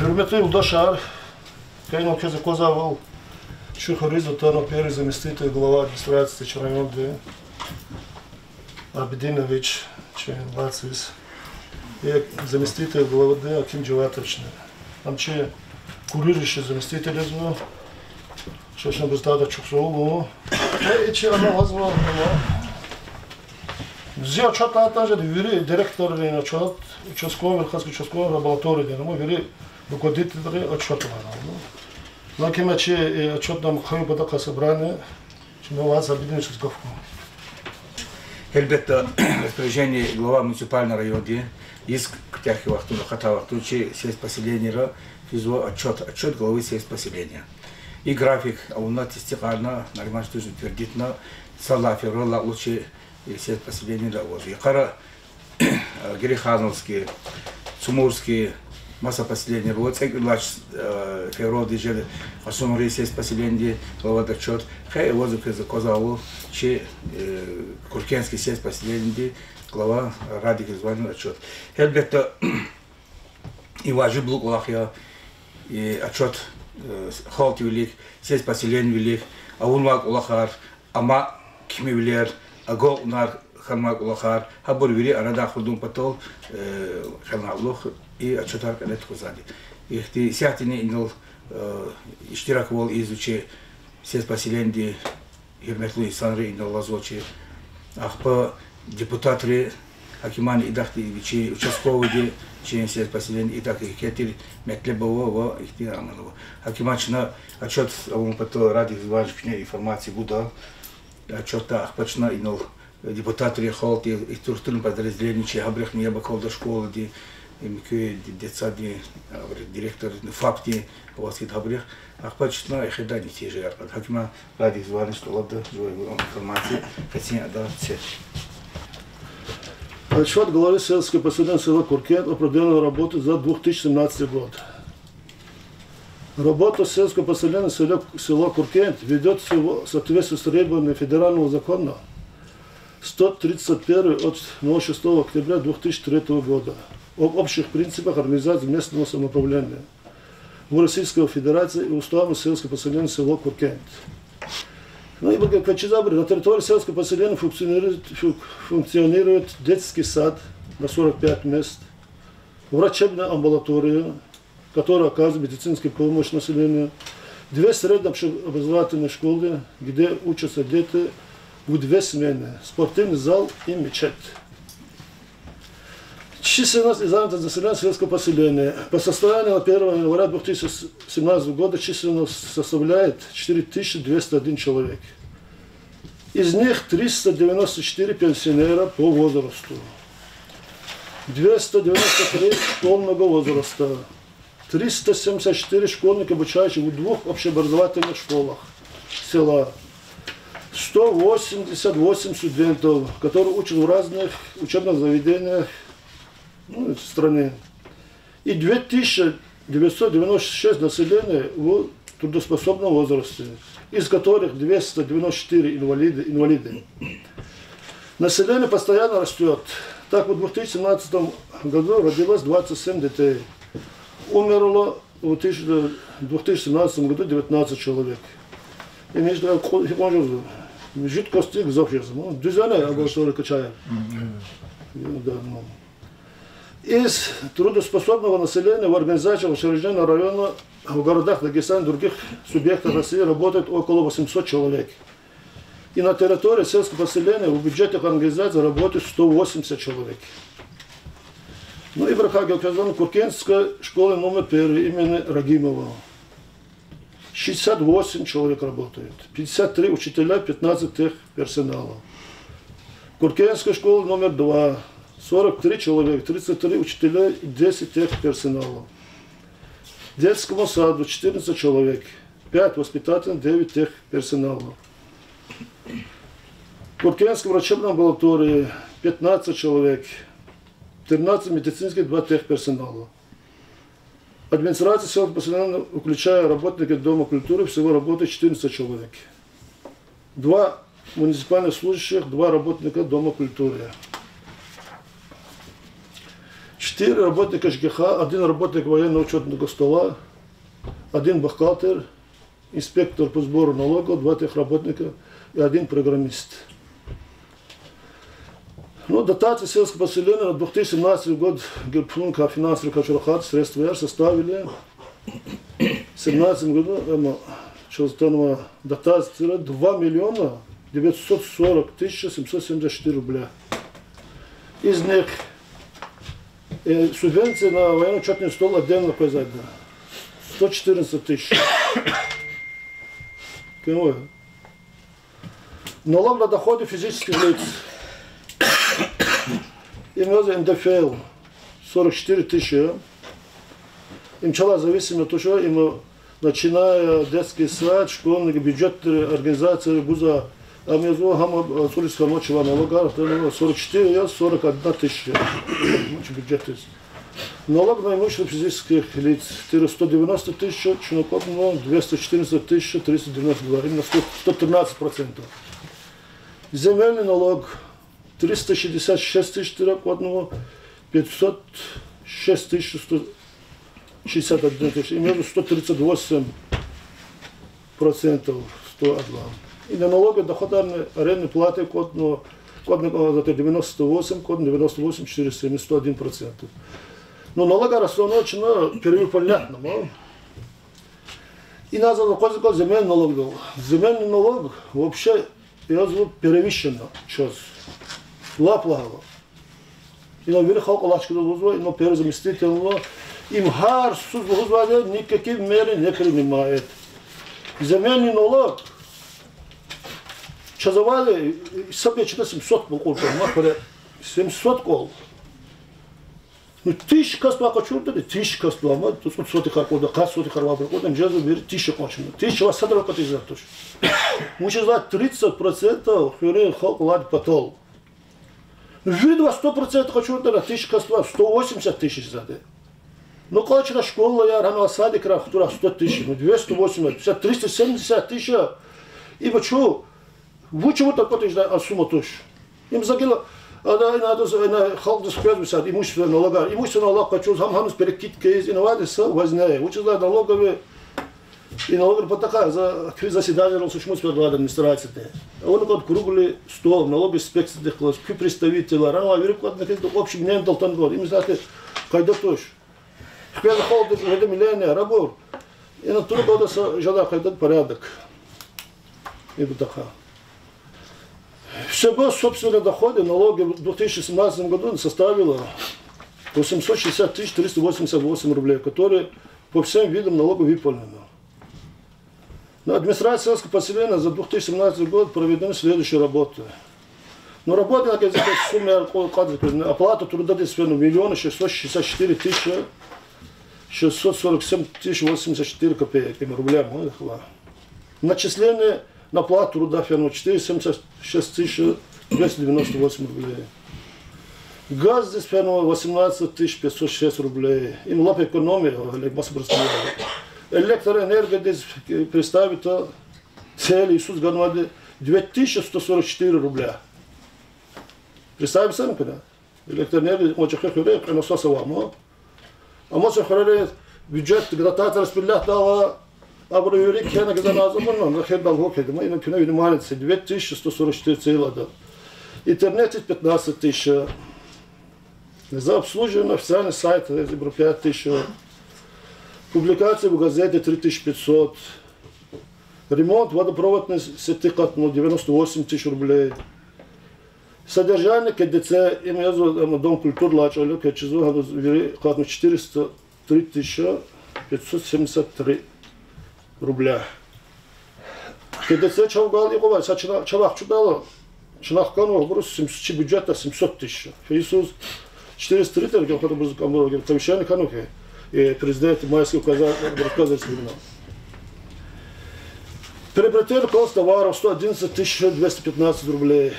Хурметли Улдашар, Кайно Кеза Козавал, Шухаризу Тано первый заместитель глава администрации Чарайонды, Абединович, Лацис, и заместитель главы Аким Джаватович. Там че курирующий заместитель изменил, что ж набрал Чуксову, и че она возможно. Взял что-то там же, вели директор или что-то, участковый, верховный участковый лаборатории, но мы вели руководители отчета. Но кем че отчет нам хай было собрание, что мы вас объединили с Говком. Эльбетта распоряжение глава муниципального района иск к тяхе вахту на хата вахту че сельск поселения физо отчет главы сельск поселения. И график, а у нас истекарно, нормально что твердит на салафи рола лучше сельск поселения да вот. И кара Герихановские, Сумурские масса поселения, вот цеглач февроди жили, а суммы сельск поселения глава отчет. Хай воздух из Козаву, че Куркенский сельск поселения глава Радик звонил отчет. Эльбетта и важный блок лахя и отчет халт велик, сельск поселения велик, а унвак улахар, ама кимевлер, а гол нар ханмак улахар, хабур вели, а рада худум потол ханмак и отчетар калет хузали. Их ты сятини инул иштирак вол изучи сельск поселения Херметлу Санры инул лазочи, ахпа депутаты Акиман и Дахти Вичи участковые член сельск поселения и так и кетили Метлебово и Тираманово. Акимачна отчет он потом ради важной информации буду отчета ахпачна инул депутаты холти и структурные подразделения че Абрах не обокол до школы где имеют детсады директор факти Васид Абрах ахпачна их да не те же арпад. Акима ради важной что ладно информации хотим отдать все. Отчет главы сельского поселения села Куркен о проделанной работе за 2017 год. Работа сельского поселения села Куркен ведет в соответствии с требованиями федерального закона 131 от 6 октября 2003 года об общих принципах организации местного самоуправления в Российской Федерации и уставом сельского поселения села Куркен. Ну и как забыли, на территории сельского поселения функционирует детский сад на 45 мест, врачебная амбулатория, которая оказывает медицинскую помощь населению, 2 среднеобразовательные школы, где учатся дети в 2 смены, спортивный зал и мечеть. Численность и занятость населения сельского поселения. По состоянию на 1 января 2017 года численность составляет 4201 человек. Из них 394 пенсионера по возрасту, 293 школьного возраста, 374 школьника, обучающих в 2 общеобразовательных школах села, 188 студентов, которые учат в разных учебных заведениях в стране, и 2996 населения в трудоспособном возрасте, из которых 294 инвалиды. Население постоянно растет. Так, в 2017 году родилось 27 детей. Умерло в 2017 году 19 человек. И между жидкости к завхезу. Düzene амбулатория качает. Из трудоспособного населения в организациях учреждений района в городах Дагестана и других субъектах России работает около 800 человек. И на территории сельского поселения в бюджетах организаций работает 180 человек. Ну и в Рахаге Куркенская школа номер 1 имени Рагимова. 68 человек работает, 53 учителя, 15 техперсонала. Куркенская школа номер 2. 43 человека, 33 учителя и 10 техперсонала. Детскому саду 14 человек, 5 воспитателей, 9 техперсонала. В Куркенской врачебной амбулатории 15 человек, 13 медицинских, 2 техперсонала. Администрация сельского поселения, включая работников Дома культуры, всего работает 14 человек. 2 муниципальных служащих, 2 работника Дома культуры. 4 работника ЖКХ, 1 работник военно-учетного стола, 1 бухгалтер, инспектор по сбору налогов, 2 техработника и 1 программист. Ну, дотации сельского поселения на 2017 год Герпунка финансовый качурахат средства составили в 2017 году дотация 2 миллиона 940 тысяч 774 рубля. Из них субвенции на военно-учетный стол отдельно производно 114 тысяч. Налог на доходы физических лиц. Именно НДФЛ 44 тысячи. Им чела зависимо от того, им начиная детский сад, школьный бюджет, организации, буза, а между гамма сурийского ночего налога 44, 41 тысяча. Бюджет есть. Налог на имущество физических лиц 190 тысяч, чинокопного 214 тысяч 392, именно 113%. Земельный налог 366 тысяч чинокопного 506 тысяч 161 тысяч, именно 138%, 102. И на налоги дохода арендной платы код 98, код 98, 471%. Но налога основного чина перевод понятно. И нас заказал земельный налог был. Земельный налог вообще я звук перевищен час. Лаплаго. И на верх халкалашки долго, и на перезаместительно им хар суд долго никаких мер не принимает. Земельный налог чазовали себе 700 кол, 700 кол. Ну, 1000 каспа качурда, 1000 каспа, ама тут соти харкода, касоти харвабра, кодам джазу бери 1000 качурда. 1000 вас садра катизар тош. Мучи за 30% хюре халк лад патол. Видва 100% качурда на 1000 каспа, 180 тысяч заде. Ну, качура школа я рано садик рахтура 100 тысяч, 280, 370 тысяч. И почему? Вучи вот так вот из сумма тош. Им загила надо халк спрятать имущество налога. Имущество налог хочу хамханус перекидка из инновации возняе. Учится налоговые и налоговые потака за заседание Росушмус предлагает администрации. Он как круглый стол налоговый инспекции деклас, к представителя рано верку на какой-то общий мнение долтан год. Им знаете, когда тош. Когда холод это миллионер работ. И на то года жада когда порядок. И потака. Всего собственные доходы налоги в 2017 году составило 860 388 рублей, которые по всем видам налогов выполнены. На администрации сельского поселения за 2017 год проведены следующие работы. Но работы на сумме оплата труда действительно 1 664 647 084 копеек рубля. Начисление на плату труда ферму 476 298 рублей. Газ здесь ферму 18 506 рублей. Им лап экономия, электроэнергия здесь представитель цели Иисус Ганвади 2144 рубля. Представим сами, когда электроэнергия очень хорошая, но сосава. А может хороший бюджет, когда распределять дала. Абра юрик я на газоназом, на хер долго кедем, и на кино внимание 2144 целода. Интернет 15 тысяч. За обслуживание официальный сайт 5 тысяч. Публикации в газете 3500. Ремонт водопроводной сети 98 тысяч рублей. Содержание КДЦ, имя Дом культуры Лачалю, Качезу, 403 573 рубля. КДЦ чавгал и говорит, чавах чудало, чинахкану, брус бюджета 700 тысяч. Иисус 403 тысяч, когда был комиссионный кануке, и президент майский рассказывает времена. Приобретение кост товаров 111 215 рублей.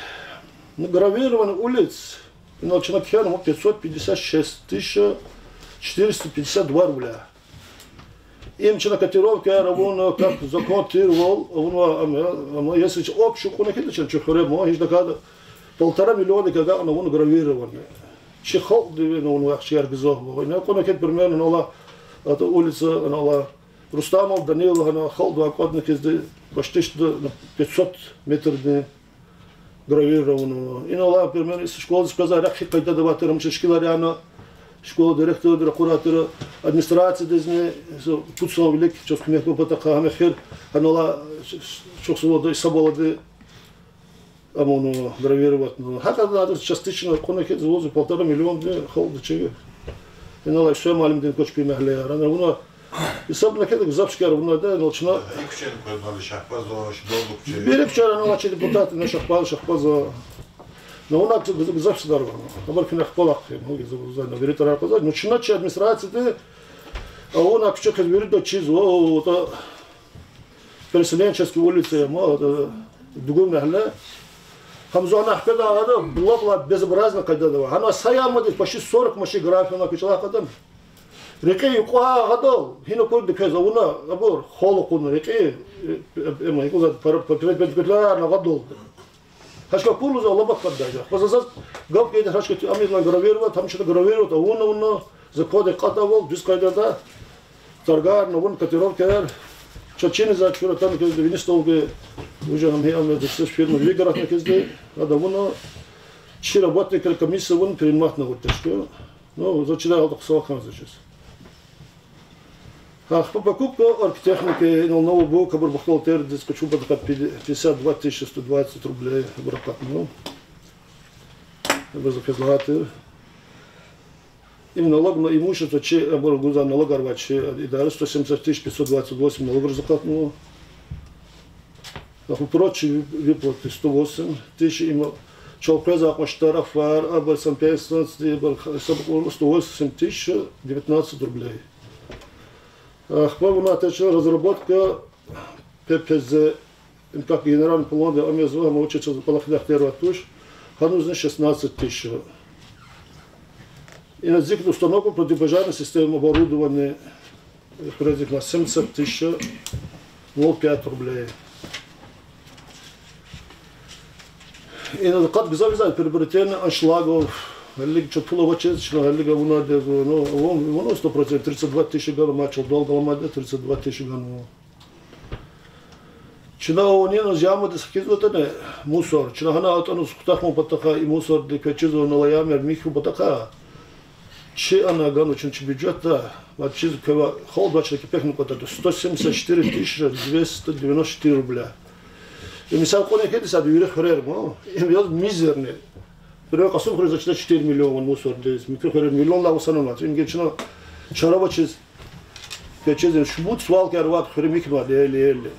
Гравирование улиц на Чинакхену 556 452 рубля. Им котировка равно как закон тировал, если общую кунахиточен чухаре, может доказать 1,5 миллиона, когда он гравированный. Чехол, ну, он вообще аргизох был. Я помню, как примерно, она, это улица, она, Рустамов, Данил, она, хол, два кодных, почти что 500 метров гравировано. И, ну, примерно, из школы сказали, рахи, когда давать, рамчешкиларяна, школа директора, куратора, администрации, дезне, тут снова великий, что мне было такая, амехир, она, что свобода, соболоды, амону гравировать. Хотя надо частично, конек завозит 1,5 миллиона, холод чего. И на все малым день кочки мехлея. Рано и сам на кедок запскер, вно да, начина. Берег вчера на начали депутаты на шахпаза. Но он акт запсдар. Набор на полах, многие забудут на веритора показать. Но чиначи администрации, а он акт что говорит до чизу, вот переселенческие улицы, мало, другой мехлея. Хамзуана Ахпеда, это было безобразно, когда давай. Она саямадит почти 40 машин график на печала кадан. Реки юкуа гадал, хино код декеза уна, абор холокун реки, эма якуза перпендикуляр на гадал. Хашка пулу за лобак каддажа. Позазас гав кейда хашка амирна гравировать, там что-то гравировать, а уна заходы катавол, дискайдада, торгар, новон котировка. Чечени за вчера там где винистолге уже нам хиам это все фирмы выиграть на кезде, надо воно чи работник комиссия вон принимать на вот что. Ну, зачитал так сохран сейчас. По покупке архитектурники на новый блок оборбахтал тер дискочу под 52 120 рублей обракат. Ну, без оказалаты. Именно налог на имущество, че оборгуза налог арвачи, и даже 170 528 налог закатнуло. Прочие выплаты 108 тысяч, им Чалпеза Акмаштара Фар, Абарсан 15, 108 тысяч 19 рублей. Хвалуна тече разработка ППЗ, как генеральный план для Амезуа, мы учимся в Палахидах Терватуш, ханузны 16 тысяч. И на зикт установку противопожарной системы оборудования на 70 тысяч 0,5 рублей. И на закат гзавиза приобретение аншлагов, лиг чотфулова честно, лига уна де, ну, он 100%, 32 тысячи гана мачал, долго ломать, 32 тысячи гана. Чина он не назяма десакизотане мусор, чина хана атану скутахмо патаха и мусор де качизо на лаямер миху патаха. Че она гану чинчи бюджета, вот чиз кава холдачный кипехну патаду 174 294 рубля. И мисал коне кедис аду хрер, но им яд мизерный. Первый касум хрер зачта 4 миллиона мусор дез, микро хрер миллион ла усанонат. Им гечно чарава чиз качизен шбут свалки арват хрер микма дели.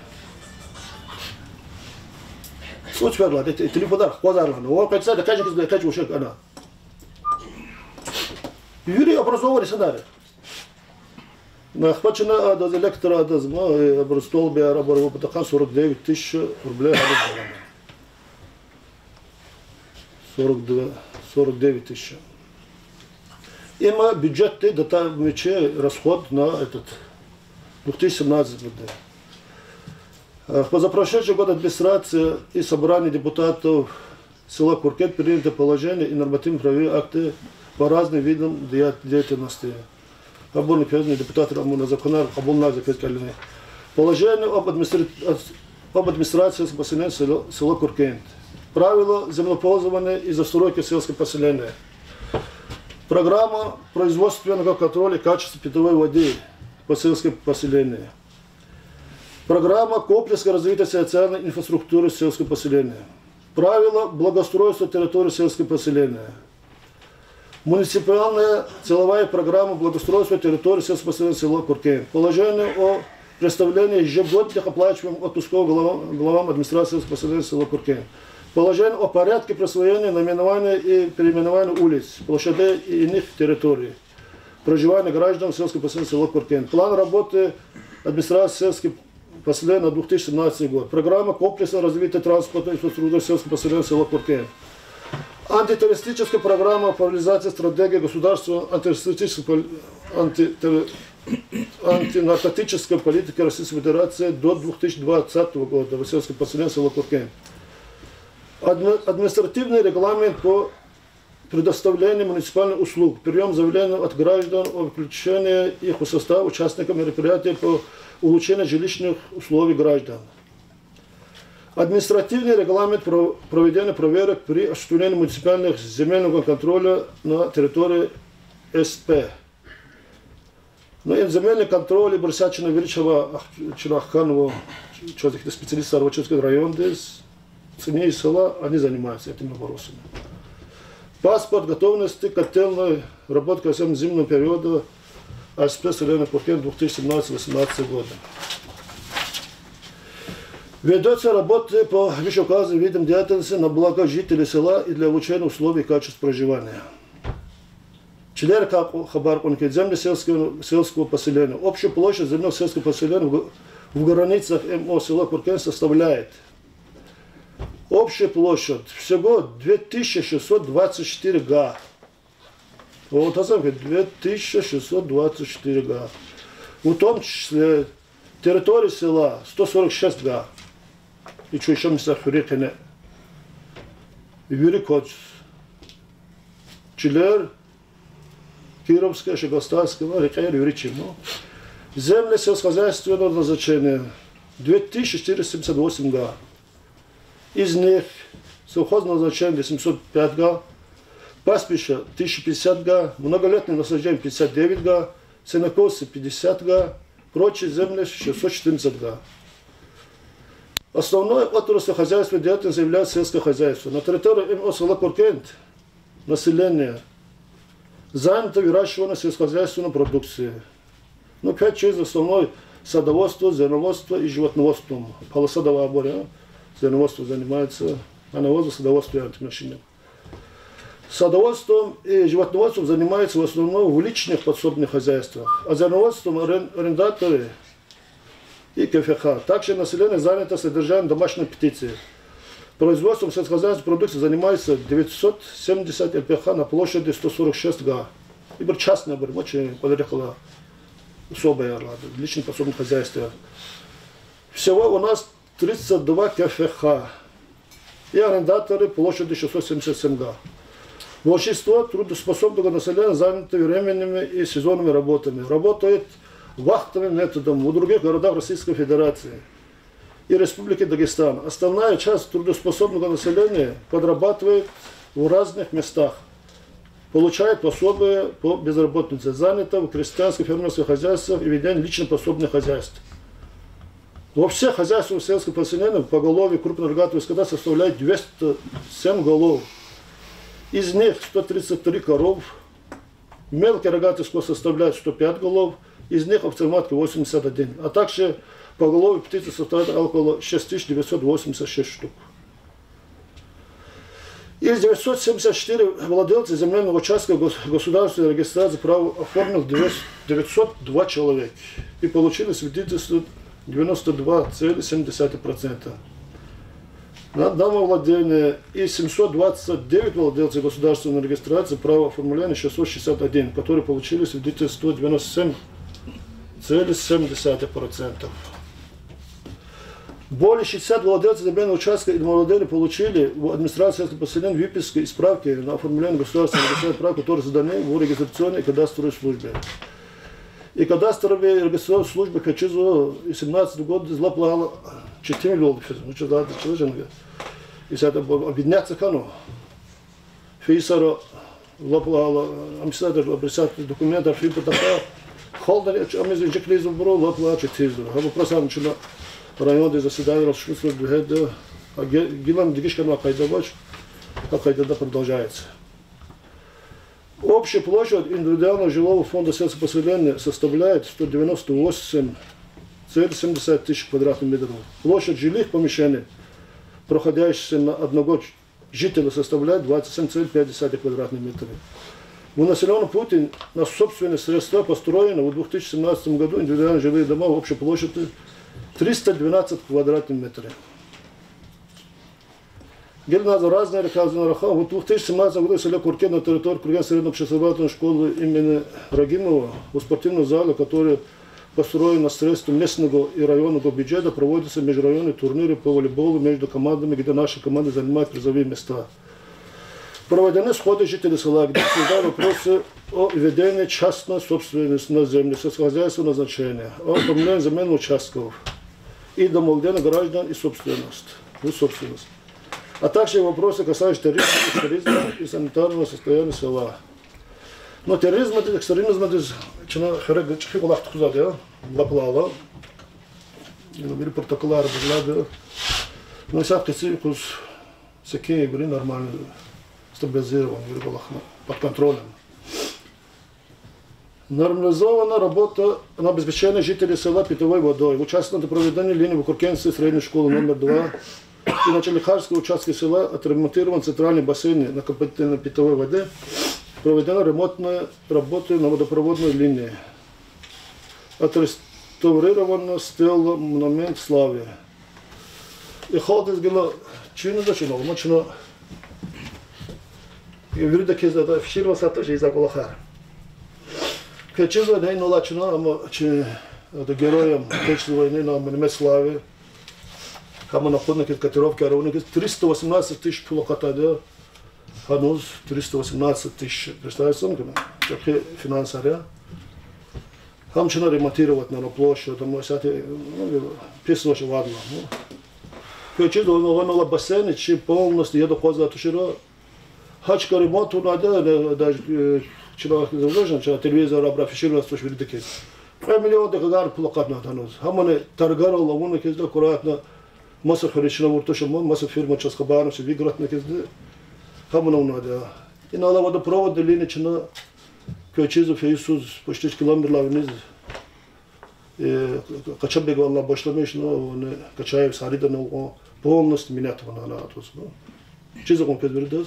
Вот ферла, это телефодар, хвазарлана. Он кайца да кайчик да кайч ушек она. Юрий образованный сценарий. На охвачена до электора до зма обрастол би арабару потахан 49 тысяч рублей. 49 тысяч. Има бюджет да там мече расход на этот 2017 год. В позапрошлый год администрация и собрание депутатов села Куркет приняли положение и нормативно-правовые акты по разным видам деятельности. Абон пёзный депутат Рамуна Законар, Абон Назик Калины. Положение об администрации поселения села Куркент. Правила землепользования и застройки сельского поселения. Программа производственного контроля качества питьевой воды по сельскому поселению. Программа комплексного развития социальной инфраструктуры сельского поселения. Правила благоустройства территории сельского поселения. Муниципальная целевая программа благоустройства территории сельского поселения села Куркент. Положение о представлении ежегодных оплачиваемых отпусков главам администрации сельского поселения села Куркент. Положение о порядке присвоения, наименования и переименования улиц, площадей и иных территорий. Проживания граждан сельского поселения села Куркент. План работы администрации сельского поселения на 2017 год. Программа комплексного развития транспорта и инфраструктуры сельского поселения села Куркент. Антитеррористическая программа по реализации стратегии государства антинаркотической политики Российской Федерации до 2020 года в сельском поселении села Куркент. Административный регламент по предоставление муниципальных услуг, прием заявлений от граждан о включении их в состав участников мероприятий по улучшению жилищных условий граждан. Административный регламент про проведение проверок при осуществлении муниципальных земельного контроля на территории СП. Но и земельный контроль и Борисячина Величева Чирахканова, специалисты Арвачевского района, цене и села, они занимаются этими вопросами. Паспорт готовности котельной работы к зимнего периода АСП Соленый Куркен 2017-2018 года. Ведется работа по вышеуказанным видам деятельности на благо жителей села и для улучшения условий и качества проживания. Члены Хабаркунки, земли сельского поселения. Общая площадь земельного сельского поселения в границах МО села Куркен составляет общая площадь всего 2624 га. Вот оценка 2624 га. В том числе территория села 146 га. И что еще места Хурекене. Юрикот. Чилер. Кировская, Шагостарского, река Юричимо. Земли сельскохозяйственного назначения 2478 га. Из них совхозное назначение 705 га, пастбища 1050 га, многолетнее насаждение 59 га, сенокосы 50 га, прочие земли 614 га. Основной отраслью хозяйства деятельности является сельское хозяйство. На территории МО села Куркент население занято выращиванием сельскохозяйственной продукции. 5 часть основной садоводство, зерноводство и животноводство. Полосадовая оборя. Зерноводство занимается, а навозом садоводством и антимашиной. Садоводством и животноводством занимается в основном в личных подсобных хозяйствах, а зерноводством арендаторы и КФХ. Также население занято содержанием домашней птицы. Производством сельскохозяйственной продукции занимается 970 ЛПХ на площади 146 га. И частная очень подъехала особая личное подсобное хозяйство. Всего у нас 32 КФХ и арендаторы площадью 677 га. Большинство трудоспособного населения занято временными и сезонными работами. Работает вахтовым методом в других городах Российской Федерации и Республики Дагестан. Основная часть трудоспособного населения подрабатывает в разных местах. Получает пособие по безработице. Занято в крестьянских фермерских хозяйствах и ведении лично пособных хозяйств. Во всех хозяйствах сельского поселения поголовье крупных рогатых скота составляет 207 голов. Из них 133 коров. Мелкий рогатый скот составляет 105 голов. Из них овцематки 81. А также поголовье птицы составляет около 6986 штук. Из 974 владельцев земельного участка государственной регистрации права оформил 902 человека и получили свидетельство 92,7%. На домовладение и 729 владельцев государственной регистрации права оформления 661, которые получили свидетельство 97,7%. Более 60 владельцев земельного участка и домовладения получили в администрации сельского поселения выписки и справки на оформление государственной регистрации прав, которые заданы в регистрационной и кадастровой службе. И кадастровые и регистрационные службы хочу за 2017 год заплатила 4 миллиона. Ну что да, человек. И это объединяться кано. Фейсара заплатила, амбассадор обрисат документы, архив такая. Холдер, а мы инжекли забрал, заплатила 4. А вопрос начал районные заседания расширились до этого. А Гилан Дигишка на Кайдабач, как Кайдада продолжается. Общая площадь индивидуального жилого фонда сельского поселения составляет 198,70 тысяч квадратных метров. Площадь жилых помещений, проходящихся на одного жителя, составляет 27,5 квадратных метров. В населенном пункте на собственные средства построено в 2017 году индивидуальные жилые дома в общей площади 312 квадратных метров. Разные реказаны в 2017 году в селе Куркен на территории Курген средней общеобразовательной школы имени Рагимова в спортивном зале, который построен на средства местного и районного бюджета, проводятся межрайонные турниры по волейболу между командами, где наши команды занимают призовые места. Проведены сходы жителей села, где всегда вопросы о введении частной собственности на землю, сельскохозяйственного назначения, о оформлении земельных участков и домовладения граждан и собственность, а также вопросы, касающиеся терроризма и санитарного состояния села. Но терроризм это экстремизм это чина характер кулак тузады, лаплала, бир протоколлар бизлады, но всякие циркус всякие были нормально стабилизированы, под контролем. Нормализована работа на обеспечение жителей села питьевой водой. Участвовали в проведении линии в Куркенской средней школы номер 2 и на Челихарском участке села отремонтирован центральный бассейн накопительной питьевой воды. Проведена ремонтная работа на водопроводной линии. Отреставрирована стела монумент славы. И холод изгнал чину зачинал, мочно. И вроде как это афишировался тоже из-за Кулахара. Качезва войны лачно, это героям Отечественной войны на монумент славы. Хама находники котировки ровно 318 тысяч пулоката, да. Хануз 318 тысяч. Представляете, какие финансария? Хамчина ремонтировать на площадь, там всякие песни очень важно. Качезва войны бассейн, чем полностью еду коза тушира. Хачка ремонту надо, даже вчера телевизор афишировал, что видите кез. 5 миллионов декагар плакат надо хануз. Хамане торгар лавуна кезда аккуратно масса харична вуртоша масса фирма часкабаров се виграт на кезда. Хамане надо. И на водопровод линия чина Качезов Иисус почти километр вниз. Качабег валла башламеш, но Качаев сарида но полностью менять вона атос. Чиза он kezdődött,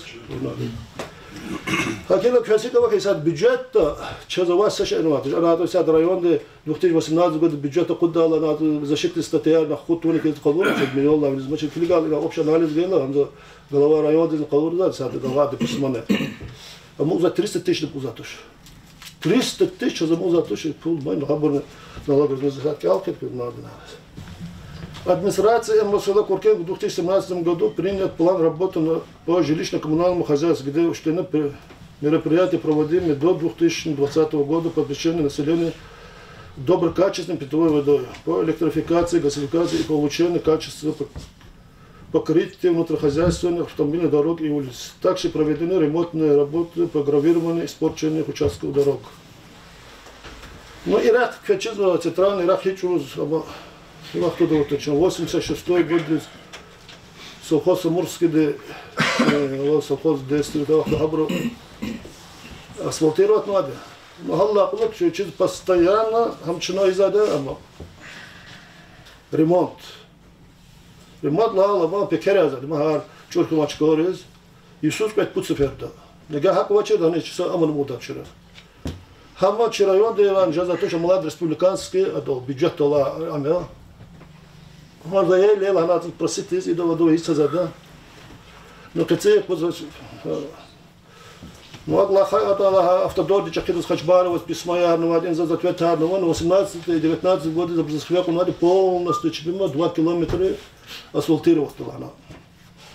Hakela Красикова хисад бюджета, за вас сошенovat. Она сад районде 2018 год бюджета кудала на защиту статья на хутуне кез калур, 5 миллионов лавриз. Значит, филигал общий анализ гела, он голова района из калур да, сад голова де посмане. А мы за 300 тысяч пузатуш. 300 тысяч за музатуш, пул май на хабурне налоговые задатки алкет надо. Администрация МСЛ Куркен в 2017 году принят план работы по жилищно-коммунальному хозяйству, где учтены мероприятия, проводимые до 2020 года по обеспечению населения доброкачественной питьевой водой, по электрификации, газификации и получению качества покрытия внутрихозяйственных автомобильных дорог и улиц. Также проведены ремонтные работы по гравированию испорченных участков дорог. Но Ирак, Качезва, центральный Ирак, в 86 год совхоз Амурский, совхоз действует асфальтировать надо. Но Аллах чуть постоянно хамчина изада, ремонт. Ремонт лала пекеряза, махар чурку мачкорез. Иисус пять путь сферда. Нега хаквачер да не часа аман муда вчера. Хама вчера район деван жаза тоже млад республиканский, а до бюджет тола амя. Можно я лела на просить и до воду есть зада. Но кце позач. Ну Аллах это автодор дичахидус хачбаров писмая на один за ответар на 18 и 19 годы за бзахвяку надо полностью чипимо 2 километра асфальтировать она.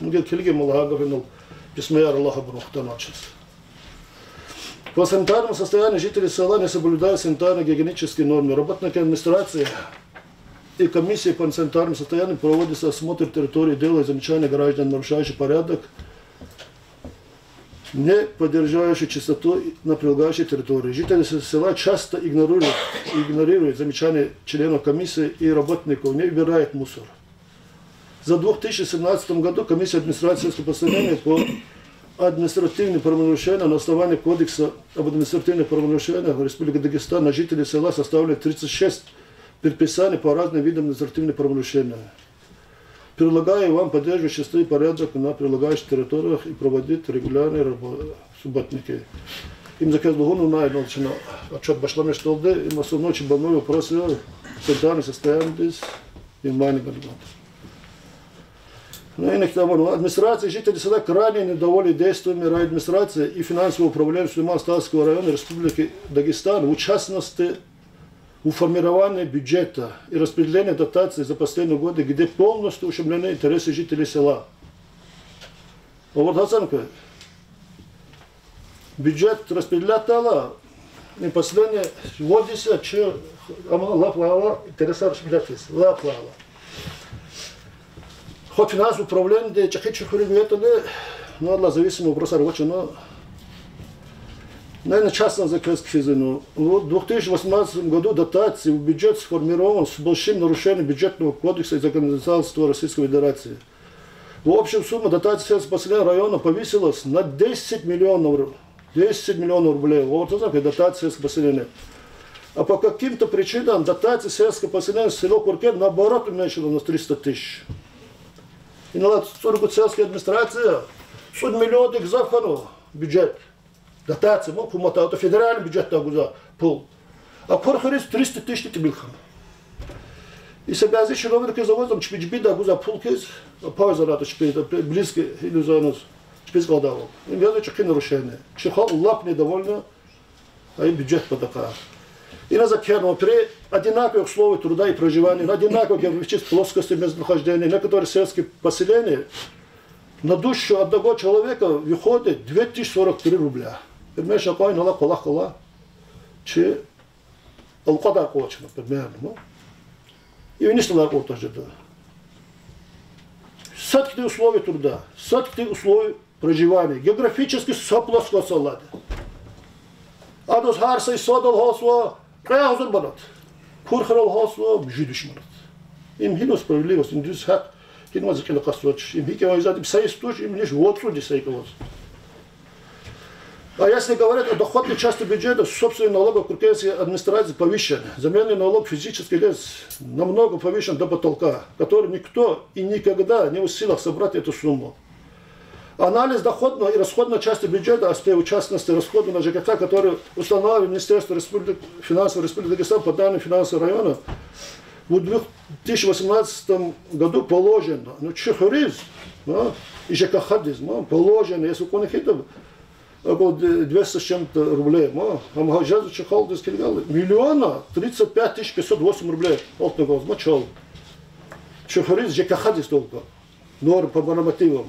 Ну где келге малага венул писмая Аллаха брухта начал. По санитарному состоянию жители села не соблюдают санитарно-гигиенические нормы. Работники администрации и комиссии по санитарному состоянию проводится осмотр территории, делают замечания граждан, нарушающих порядок, не поддерживающих чистоту на прилегающей территории. Жители села часто игнорируют замечания членов комиссии и работников, не убирают мусор. За 2017 году комиссия администрации постановления по административным правонарушениям на основании Кодекса об административных правонарушениях в Республике Дагестан на жителей села составили 36 предписаний по разным видам административных правонарушений. Предлагаю вам поддерживать чистый порядок на прилегающих территориях и проводить регулярные субботники. Им заказ лугуну найдено отчет башламе штолды, им основной больной вопрос санитарное состояние здесь и мани гадгот. Ну и администрация жителей села крайне недовольны действиями райадминистрации и финансового управления Сулейман-Сталского района Республики Дагестан в частности у формирования бюджета и распределения дотаций за последние годы, где полностью ущемлены интересы жителей села. Вот оценка. бюджет распределяла, и последнее, вводится, че, лаплала, интересно распределяться, лаплала. Хоть финансовое управление, чахи-чахури, это, ну, для зависимого вопроса рабочего, но, наверное, частно закрыть физину. В 2018 году дотации в бюджет сформирован с большим нарушением бюджетного кодекса и законодательства Российской Федерации. В общем, сумма дотации сельскохозяйственного района повысилась на 10 миллионов рублей. Вот это дотация сельскохозяйственного. А по каким-то причинам дотация сельскохозяйственного село Куркет наоборот уменьшила на 300 тысяч. И на сельская администрация 100 миллионов завхану бюджет. Дотация, это федеральный бюджет пол. А Курхарис 300 тысяч тибилхан. И себя здесь чиновники заводом чпичби да гуза пулкиз, пауза близкий иллюзионус, чпиз годовок. И я чехи нарушения. Чехал лап недовольно, а и бюджет подака. И на закерном при одинаковые условия труда и проживания, на одинаковые географические плоскости местонахождения, некоторые сельские поселения, на душу одного человека выходит 2043 рубля. Примерно какой на кола, че алкода кочно, примерно. И не стало тоже да. Садки условия труда, садки условия проживания, географически соплоско салаты. Адос харса и содал хосва, реалзор банат. Курхарал хосва, жидуш банат. Им хино справедливость, им дюс хак, хино закила касвач, им хике вайзад, им сайстуш, им лишь вот суди сайковоз. А если говорить о доходной части бюджета, собственный налог куркетской администрации повышен. Заменный налог физических лиц намного повышен до потолка, который никто и никогда не в силах собрать эту сумму. Анализ доходной и расходной части бюджета, в частности расходы на ЖКХ, который устанавливает Министерство финансов Республики Дагестан по данным финансового района, в 2018 году положено, ну, чехуризм, и ЖКХ положено, если у них это около 200 с чем-то рублей. А магазин чехал до скильгалы. Миллиона 35 508 рублей. Вот на год. Мочал. Чехарис ЖКХ здесь только. Норм по нормативам.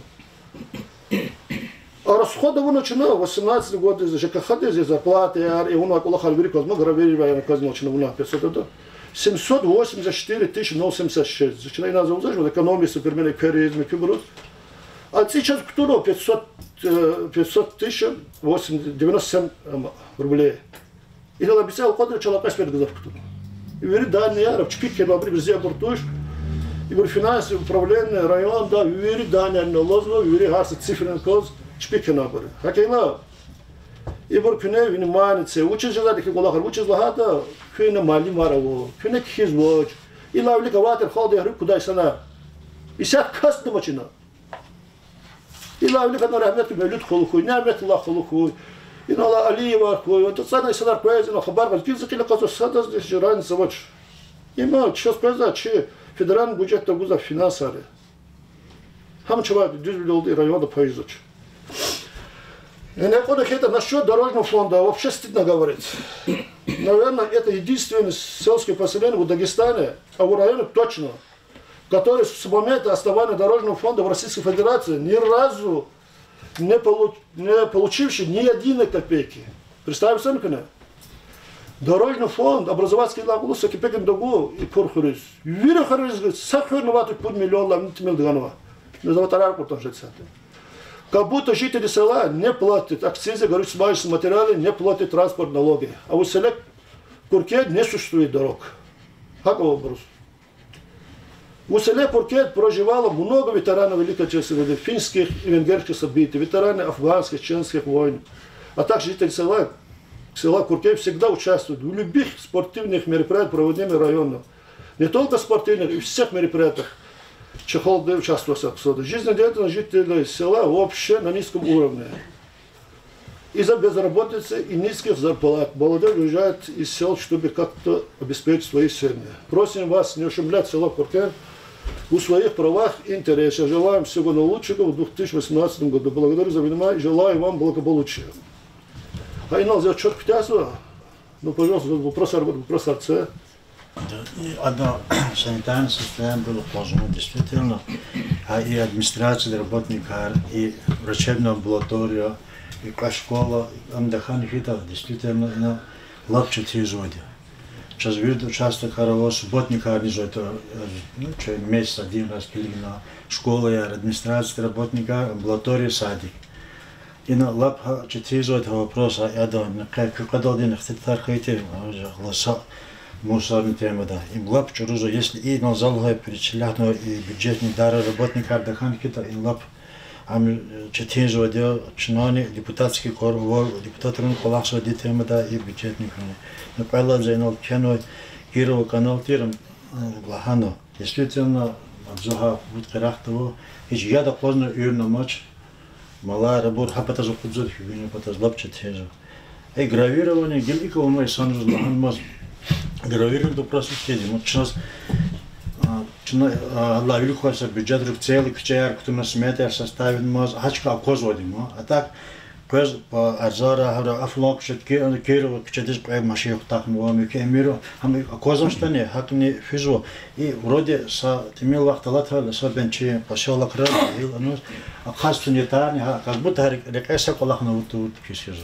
А расходы он начинал. 18 год из ЖКХ здесь зарплаты. И он около Харвери Козма. Гравери я казнил. Начинал 500. 784 076. Начинай нас заузать. Экономия, супермены, переизм, кибрус. А сейчас кто 500 тысяч 97 рублей. И он обещал, куда человек перед глазами. И говорит, да, не я, чпики, но привези абортуш. И говорит, финансовое управление, район, да, говорит, да, не лозно, говорит, гарсы цифры, коз, чпики на говорит. Хакейна. И говорит, кюне, внимание, учишь же, да, кикулахар, учишь лахата, кюне мали мараво, кюне кхизвоч. И лавли каватер, холде, говорит, куда и сана. И сяд касту мачина. И лавли кана рахмет мелют холухуй, не рахмет Аллах холухуй. И на Аллах Алиева хуй, вот это сана и сана поэзия, но хабар, вот килза кила казу сада здесь же разница вот. И мы сейчас поэзия, че федеральный бюджет тогда финансары. Хам чувак, дюзбилды района поэзия. И некуда это насчет дорожного фонда вообще стыдно говорить. Наверное, это единственное сельское поселение в Дагестане, а в районе точно, который с момента основания дорожного фонда в Российской Федерации ни разу не получивший ни единой копейки. Представьте себе, дорожный фонд, образовательский лагу, сакипекин догу и курхурис. Виру харис, сахарноватый путь миллион ламнит милдганова. Не заватарар куртанжится. Как будто жители села не платят акцизы, горючие материалы, не платят транспорт, налоги. А в селе Куркет не существует дорог. Какой вопрос? В селе Куркет проживало много ветеранов Великой Отечественной войны, финских и венгерских событий, ветераны афганских, чеченских войн, а также жители села Куркет всегда участвуют в любых спортивных мероприятиях, проводимых районом. Не только спортивных, и всех мероприятиях. Чехолды участвовали в акции. Жизнедеятельность жителей села вообще на низком уровне. Из-за безработицы и низких зарплат молодежь уезжает из сел, чтобы как-то обеспечить свои семьи. Просим вас не ущемлять село Куркет в своих правах и интересах. Желаем всего наилучшего в 2018 году. Благодарю за внимание и желаю вам благополучия. А и нас за отчет птясу. Ну, пожалуйста, вопрос отца. Одна санитарная система была положена действительно, и администрация работников, и врачебная амбулатория, и школа, амдаханхита действительно лапче тизоди. Сейчас видно часто хоровод субботника организует, месяц один раз на школу, администрация работника, амбулатория, садик. И на лап тизоид вопрос, я думаю, когда один хтитар хайте, лоса мусорная тема, да. Им лап чурузу, если и на залога перечислять, но и бюджетный дар работника амдаханхита, и лап тизоид, чиновник, депутатский корпус, депутаты коллапсу тема, да, и бюджетный. Но правило зайнул кеной Кирова канал тиром глахано. Действительно, отзога будет характер. И я так поздно на матч. Мала работа, хапата за кудзот, хибини пата злапчат хежа. И гравирование, гелика у нас санжу злахан маз. Гравирование до просто хеди. Вот сейчас, Allah велико хаса бюджет рук целый, кчаяр, кто на смете составит маз, хачка козводим, а так. Көз арзара хавра афлок шетке керо кчедиш прай машиях так муами кемиро хам козаштане хакни физо и вроде са тимил вахталата са бенчи поселок рад и ну хастунитарни как будто рекеса колахна вот кисижо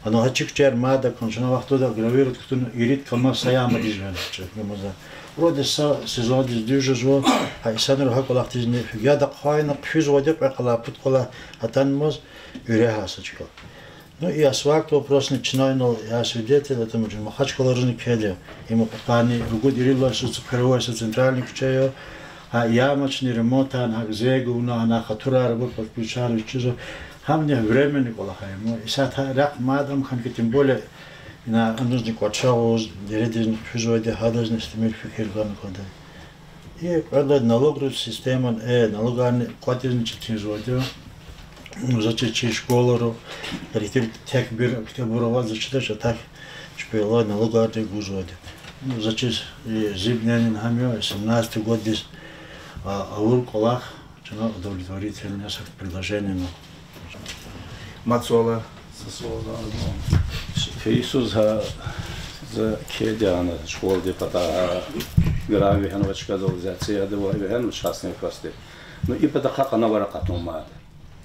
оно хачикчер мада кончна вахтода гравирует кто ирит кама саяма дижвен чемоза вроде са сезон дижжо хайсанер хаколахтизне я да хайна физо воде пракала путкола атанмоз Юрехасочка. Ну и асфальт вопрос начинаю, но я свидетель этому же Махачкала разникели. Ему покани руку дерила, что цепкровойся центральный кчею, а ямочный ремонт, на зегу, на хатура работ подключали, чизо. Хамне времени колахаему. И сата рак мадам ханки тем более на нужный квачауз, дередин физуаде хадажный стимир фикирган кода. И когда налоговая система, налоговый квартирный чтизуаде. Зачем школу, ритм так бир, кто буровал зачитать, а так шпило на лугате гузоде. Зачем зимнянин хамё, 17 год здесь, аур колах, чина удовлетворительное предложение. Мацола. Иисус за кедяна школа депутата грави ханвачка долзация давай хан частные просты. Ну и подахака на варакатом мад.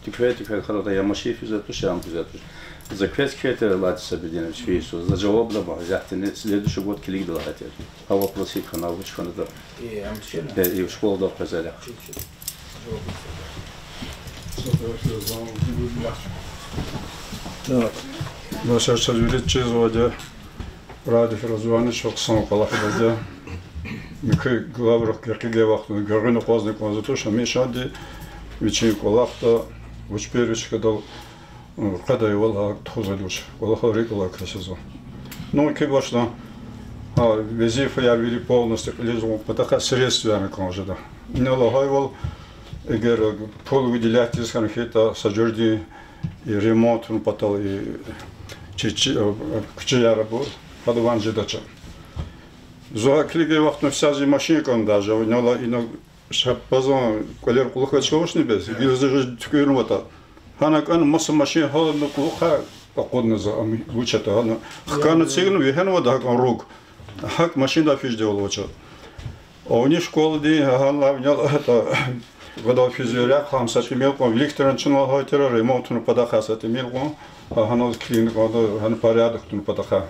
Тиквет когда я маши физату шам физату. За квест лать Сабединович Иисус за жавоб дал взяти следующий год клик дал хотел. А вопросы канал which one да. И амчина. Да и в школу дал казали. Да. Но сейчас видит через воде. Ради раззвони шоксан колах воде. Микы главрах какие вахты горны поздно за то, что мешади вечер колахта вчперечка дал когда его тхозадуш. Колаха рекла красизо. Ну кебашна везиф я вели полностью лезу потаха средствами конжда. Не лагайвал эгер пол выделять из конфета саджорди и ремонт потал и кчая работ подван ждача. За клиге вахтно вся машинка даже уняла и на шапазон колер кулха чошни без гилзе тюкервата. Ханакан масса машин холодно кулха походно за вычета она. Хкана цигну вихенва да кан рук. Хак машина фиш делал вача. А у них школа ди ханла уняла это года физиоляк хамсачи мелко лихтеран чнал хайтера ремонтну подахасат мелко. Ханал клин года хан порядок тун подаха.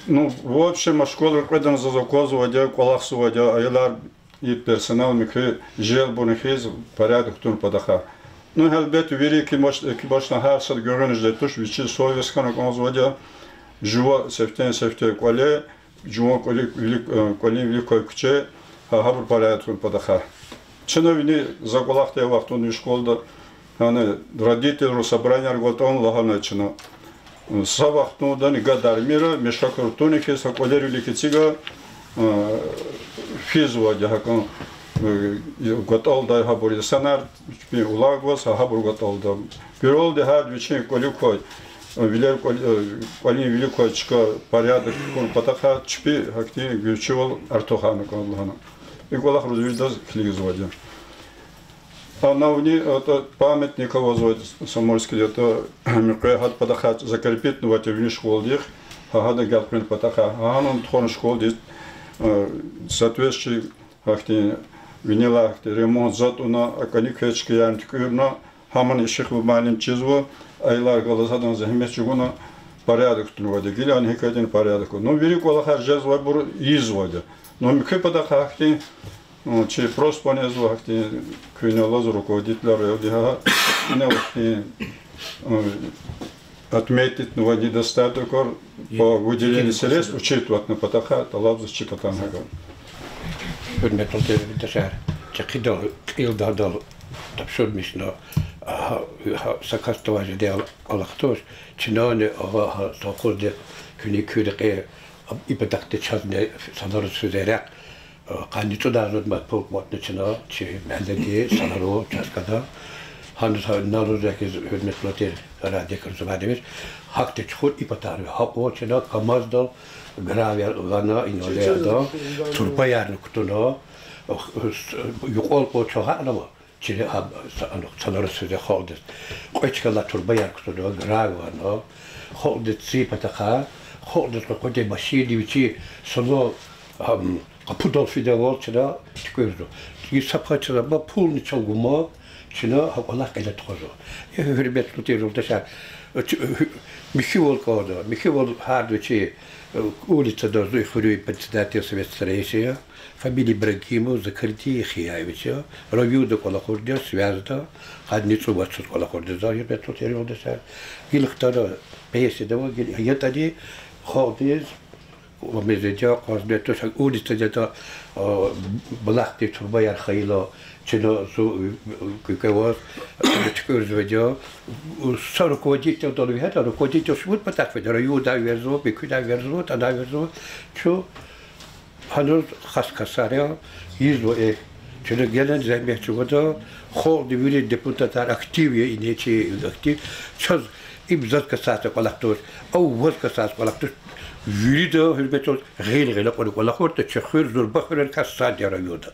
Ну, в общем, школа когда за заказу водя, колахсу водя, айлар и персонал микро жил бунахиз порядок тун подаха. Ну, албет вери кибаш на харсад görünüş de tuş viçi sovyetskana konz водя, жува сефте коле, жува коле великой куче, хабр порядок тун подаха. Чиновни за колахте вахтун школда, аны родители собрания готовы лагана чина. Савахтудан гадармира мешакуртуни хеса колерили кицига физва дяхакан готовда хабури санар улагвас хабур готовда пирол дехад вичи колюкой вилер коли великочка порядок патаха чпи хакти гючевал артохана конлана и голах развидаз клигзводя. А на уни это памятник возводит Самольский, это микроехат подахат закрепит, ну вот в школе, хагада галприн патаха анон тхон школ дит соответствующий хахти винила хахти ремонт затуна аканикечки янтикурна хаман иших малин чизво айлар голосадан захмет чугуна порядок тунводе гилян хикадин порядок но велик валахар жазва бур изводе но микпада хахти че просто понесло хахти квинолоз руководителя родиха не отметить недостаток по выделению средств, учитывать на потаха, талаб за чикатанга. Hürmetli dışarı çıkıda ildadal tapşırmışlar. Sakastavaşı diye alaktoş. Çinane aha takurdu günü kürek ibadet çazne sanarı sözerek kanıtı da rozma polkmatlı çina çi meldi sanarı çaskada. Hanız naruzaki hürmetli radyo kırsamadımız. Hakta çıkır ipatarı. Hak o çina kamazdal gravyer gana inoleda turpa yarını kutuna yuqol po çoğa ama çile sanarı söze xoldes qoçkala turpa yar kutuna gravana xoldes sipataka xoldes qoçe başidi biçi sono kapudol fidevol çına çıkıyordu. Yisapaçıra ba pulni çoguma çına hakolak ele tozo. Hürmetli terördeşer Михаил Кода, Михаил Хардович, улица Дозуй Хурюй, председатель Советского Союза, фамилия Брагимов, закрытие Хияевича, Равиуда Колохордя, связано, Хадницу Ватсут Колохордя, я тут ереводеся, Гилхтара, Песедова, я тогда ходил, вместе Козбету, улица где-то Балахти Турбаяр Хайло, Чина кукавоз, чекур зведя, руководитель долговета, руководитель швуд потак ведь, Равиуда верзу, Бекуда верзу, тогда верзу, чу, ханур хаскасаря, изло Чина гелен земля чугода, хол дивили депутатар активе и нечи актив, чаз им заткасаться коллектор, воз касаться коллектор. Вирида хурбетол гейл коллахорта чехур зурбахрен кассадя райода.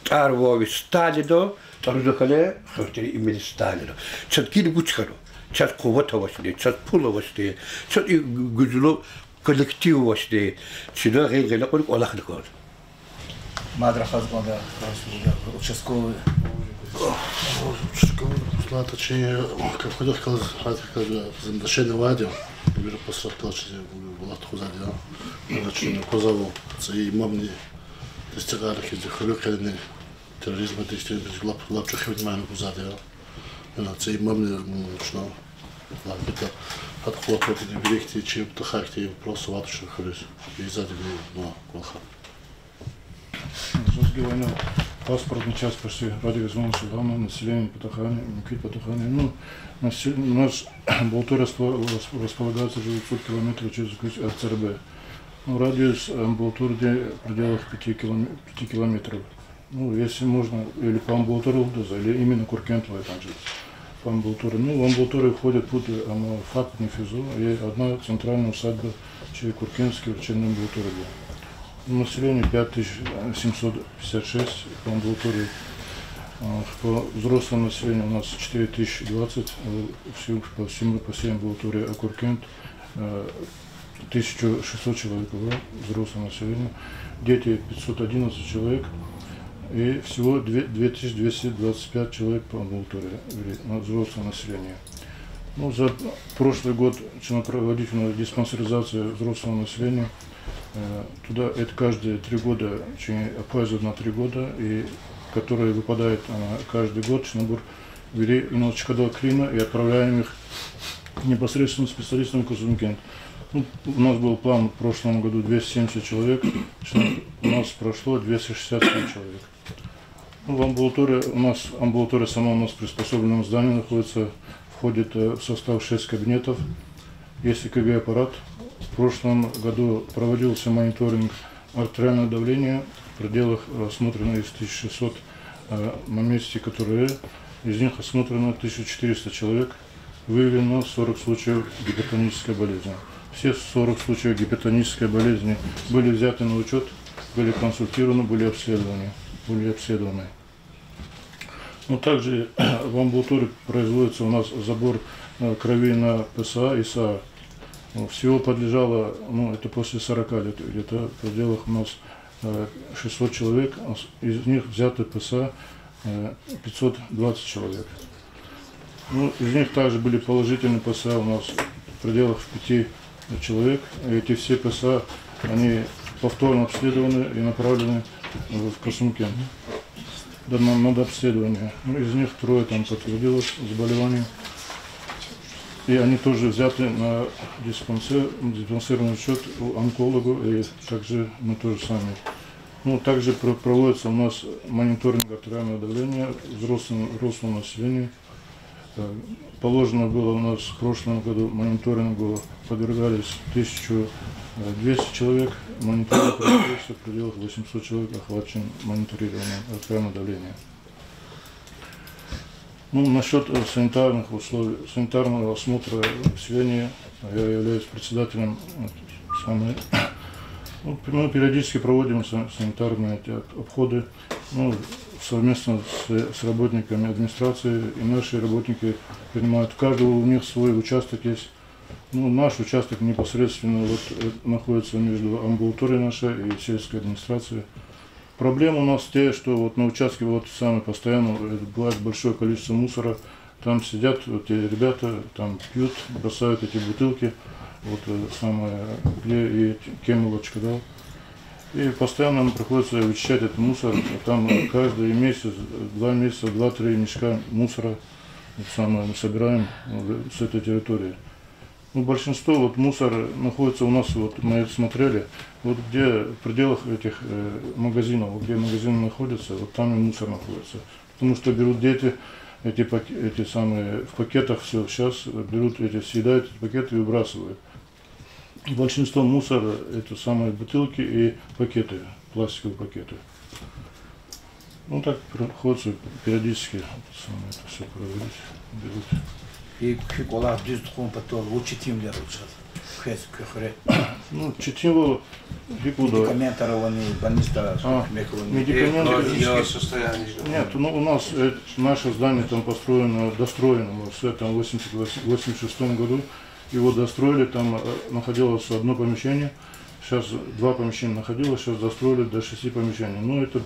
Тарвови Сталида, тарудахале хортери имени Сталида. Чат гили гучхаро, чат кувата вашде, чат пула вашде, чат и гузло коллектив вашде. Чина гейл коллахдикор. Мадра хазбада, участковый. Участковый плата, че как ходил замдашене вадил. Бир посратил, че была тхузадя. Значи позову, це и мамни достигарах из хрюкални терроризма действия лапчах внимание позадя. Це и мамни что лапита отход вот эти бирихти, че тахахти просто ватуши хрюс. И сзади на колха. Разговаривал паспортный час почти ради возможности главного населения Патахани, Миквит Патахани. Ну, наш Амбултор располагается 900 километров через РЦРБ. Ну, радиус Амбултор в пределах 5 километров. Ну, если можно, или по Амбултору, или именно Куркентова также. По Амбултору. Ну, в Амбулторе входят путь ФАП, Нефизу, и одна центральная усадьба Куркентский в Черном Амбулторе. Население 5756 по амбулатории. По взрослому населению у нас 4020, по всей амбулатории Акуркент 1600 человек взрослого населения, дети 511 человек и всего 2225 человек по амбулатории взрослого населения. Ну, за прошлый год проводительная диспансеризация взрослого населения. Туда это каждые 3 года, опаздывают на 3 года, и которые выпадают каждый год, набор вели немножечко до клина и отправляем их непосредственно специалистам в Козумкент. Ну, у нас был план в прошлом году 270 человек, у нас прошло 267 человек. Ну, в амбулатории, амбулатория сама у нас в приспособленном здании находится, входит в состав 6 кабинетов, есть ЭКГ-аппарат. В прошлом году проводился мониторинг артериального давления в пределах осмотрено из 1600 на месте, которые из них осмотрено 1400 человек, выявлено 40 случаев гипертонической болезни. Все 40 случаев гипертонической болезни были взяты на учет, были консультированы, были обследованы. Но также в амбулатории производится у нас забор крови на ПСА и СА. Всего подлежало, это после 40 лет, где-то в пределах у нас 600 человек, из них взяты ПСА 520 человек. Из них также были положительные ПСА у нас в пределах 5 человек. Эти все ПСА, они повторно обследованы и направлены в Касумкент на обследование. Из них 3 там подтвердилось заболевание. И они тоже взяты на диспансерный учет у онколога, и также мы тоже сами. Также проводится у нас мониторинг артериального давления взрослого населения. Положено было у нас в прошлом году мониторингу, подвергались 1200 человек, мониторинг проводился в пределах 800 человек охвачен мониторированием артериального давления. Насчет санитарных условий, санитарного осмотра населения, я являюсь председателем мы периодически проводим санитарные обходы совместно с работниками администрации, и наши работники принимают, каждого у них свой участок есть. Наш участок непосредственно находится между амбулаторией нашей и сельской администрацией. Проблема у нас те, что на участке самое постоянно бывает большое количество мусора. Там сидят эти ребята, там пьют, бросают эти бутылки, где и Кемулочка дал. И постоянно нам приходится вычищать этот мусор. Там каждый месяц, 2 месяца, 2-3 мешка мусора мы собираем с этой территории. Большинство мусор находится у нас, мы смотрели, где в пределах этих магазинов, где магазины находятся, там и мусор находится. Потому что берут дети эти самые в пакетах все, сейчас берут съедают эти пакеты и выбрасывают. Большинство мусора это самые бутылки и пакеты, пластиковые пакеты. Так приходится периодически это все проверить, берут. И кукола düz tuğum patol, bu çitimler olacak. Köz köhre. Читиво, Медикаментированы, больница, медикаменты. Нет, у нас наше здание там построено, достроено, все там в 1986 году. Его достроили, там находилось одно помещение, сейчас 2 помещения находилось, сейчас достроили до 6 помещений. Это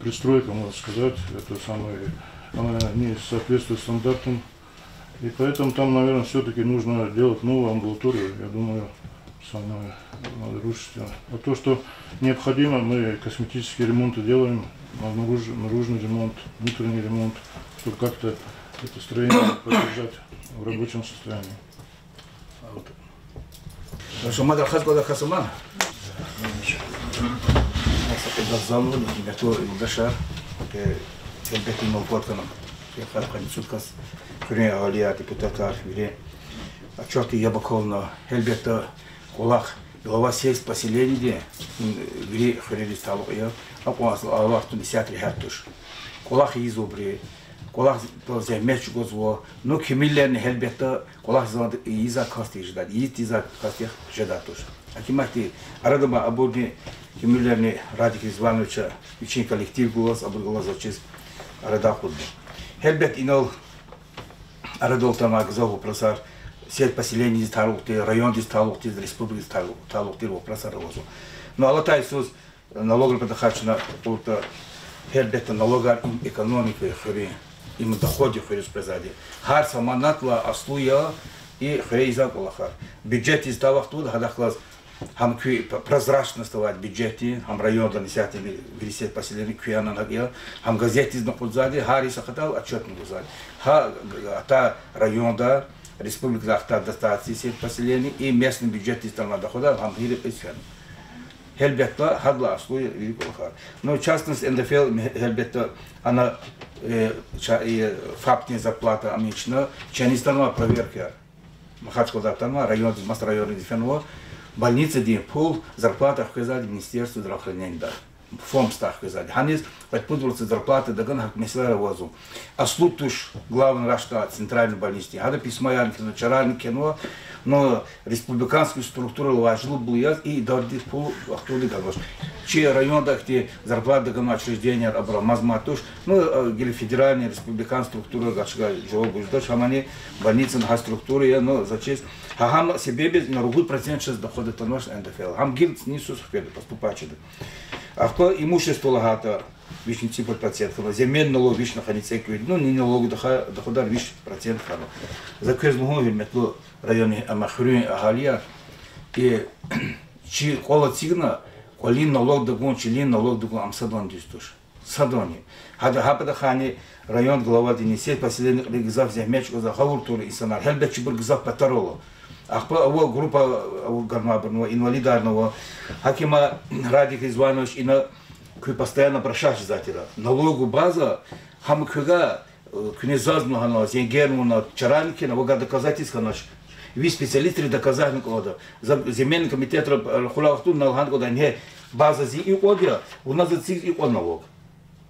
пристройка, можно сказать, она не соответствует стандартам. И поэтому там, наверное, все-таки нужно делать новую амбулаторию. Я думаю, надо рушить. А то, что необходимо, мы косметические ремонты делаем, наружный ремонт, внутренний ремонт, чтобы как-то это строение поддержать в рабочем состоянии. Күрне алия депутаттар бире отчеты Ябаковна Хельбета Кулах глава сельского поселения бире хрелистал я апуас Аллах тун десятый хаттуш Кулах изобре Кулах тоже меч гозво но кемиллерни Хельбета Кулах зад иза касти ждат иза касти ждатуш акимати арадама абуди кемиллерни радики звануча учень коллектив голос абулголос очис арадахуд Хельбет инал Арадолтама Гзову просар сеть поселений из Талукты, район из Талукты, из республики Талукты его просаровозу. Но Алатай Сус налоговый подохачена пункта Хельбета налога экономики хори им доходе хори спрезади. Хар саманатла аслуя и хори изакулахар. Бюджет из Талукту хадахлаз хам прозрачность в бюджете, хам район донесятели висет поселение куяна нагия, хам газеты из находзади, хари сахатал отчет находзади. Та район да республика ахта достаточно сеть поселений и местный бюджет из страны дохода хам хире письмен. Хельбетта хадла аслуя великолахар. Но в частности НДФЛ Хельбетта она фактная зарплата амична, ченистана проверка. Махачкал датана район мастер района дефенова. Больница день пол зарплата в Казани Министерству здравоохранения. фонд ставка сзади. Ханис подпутываются зарплаты, даган хак меслера возу. А слутуш главный рашта центральной больницы. Хада письма янкино, чаранкино, но республиканскую структуру важил был я и дорди пол ахтуды галош. Че район где зарплата даган учреждения абра мазматуш, ну гели федеральная республиканская структура гашга жовоб ждаш хамани больница на структуре я но зачесть. А хам себе без на ругу процент сейчас доходит на наш НДФЛ. Хам гильд не сусфели поступачи. А кто имущество лагата вишни типа процентов, земель налог вишна ханицеквид, ну не налог дохода виш процент хано. За каждого метло районе Амахрюн Агалия и чи кола цигна, колин налог догон, чилин налог догон Амсадон дистуш. Садони. Хада хапада хани район глава Денисет поселение регизав земеч за хавуртур и санар. Хелбет чибур гизав патароло. Ахпа его группа гармабрного инвалидарного Хакима Радик Изванович и на постоянно прошаш затира. Налогу база хамкага князазну хана зенгерну на чаранки на вога доказательства наш. Ви специалисты доказали кода. Земельный комитет хулахту на хангода не база зи и одя у нас за цик и он налог.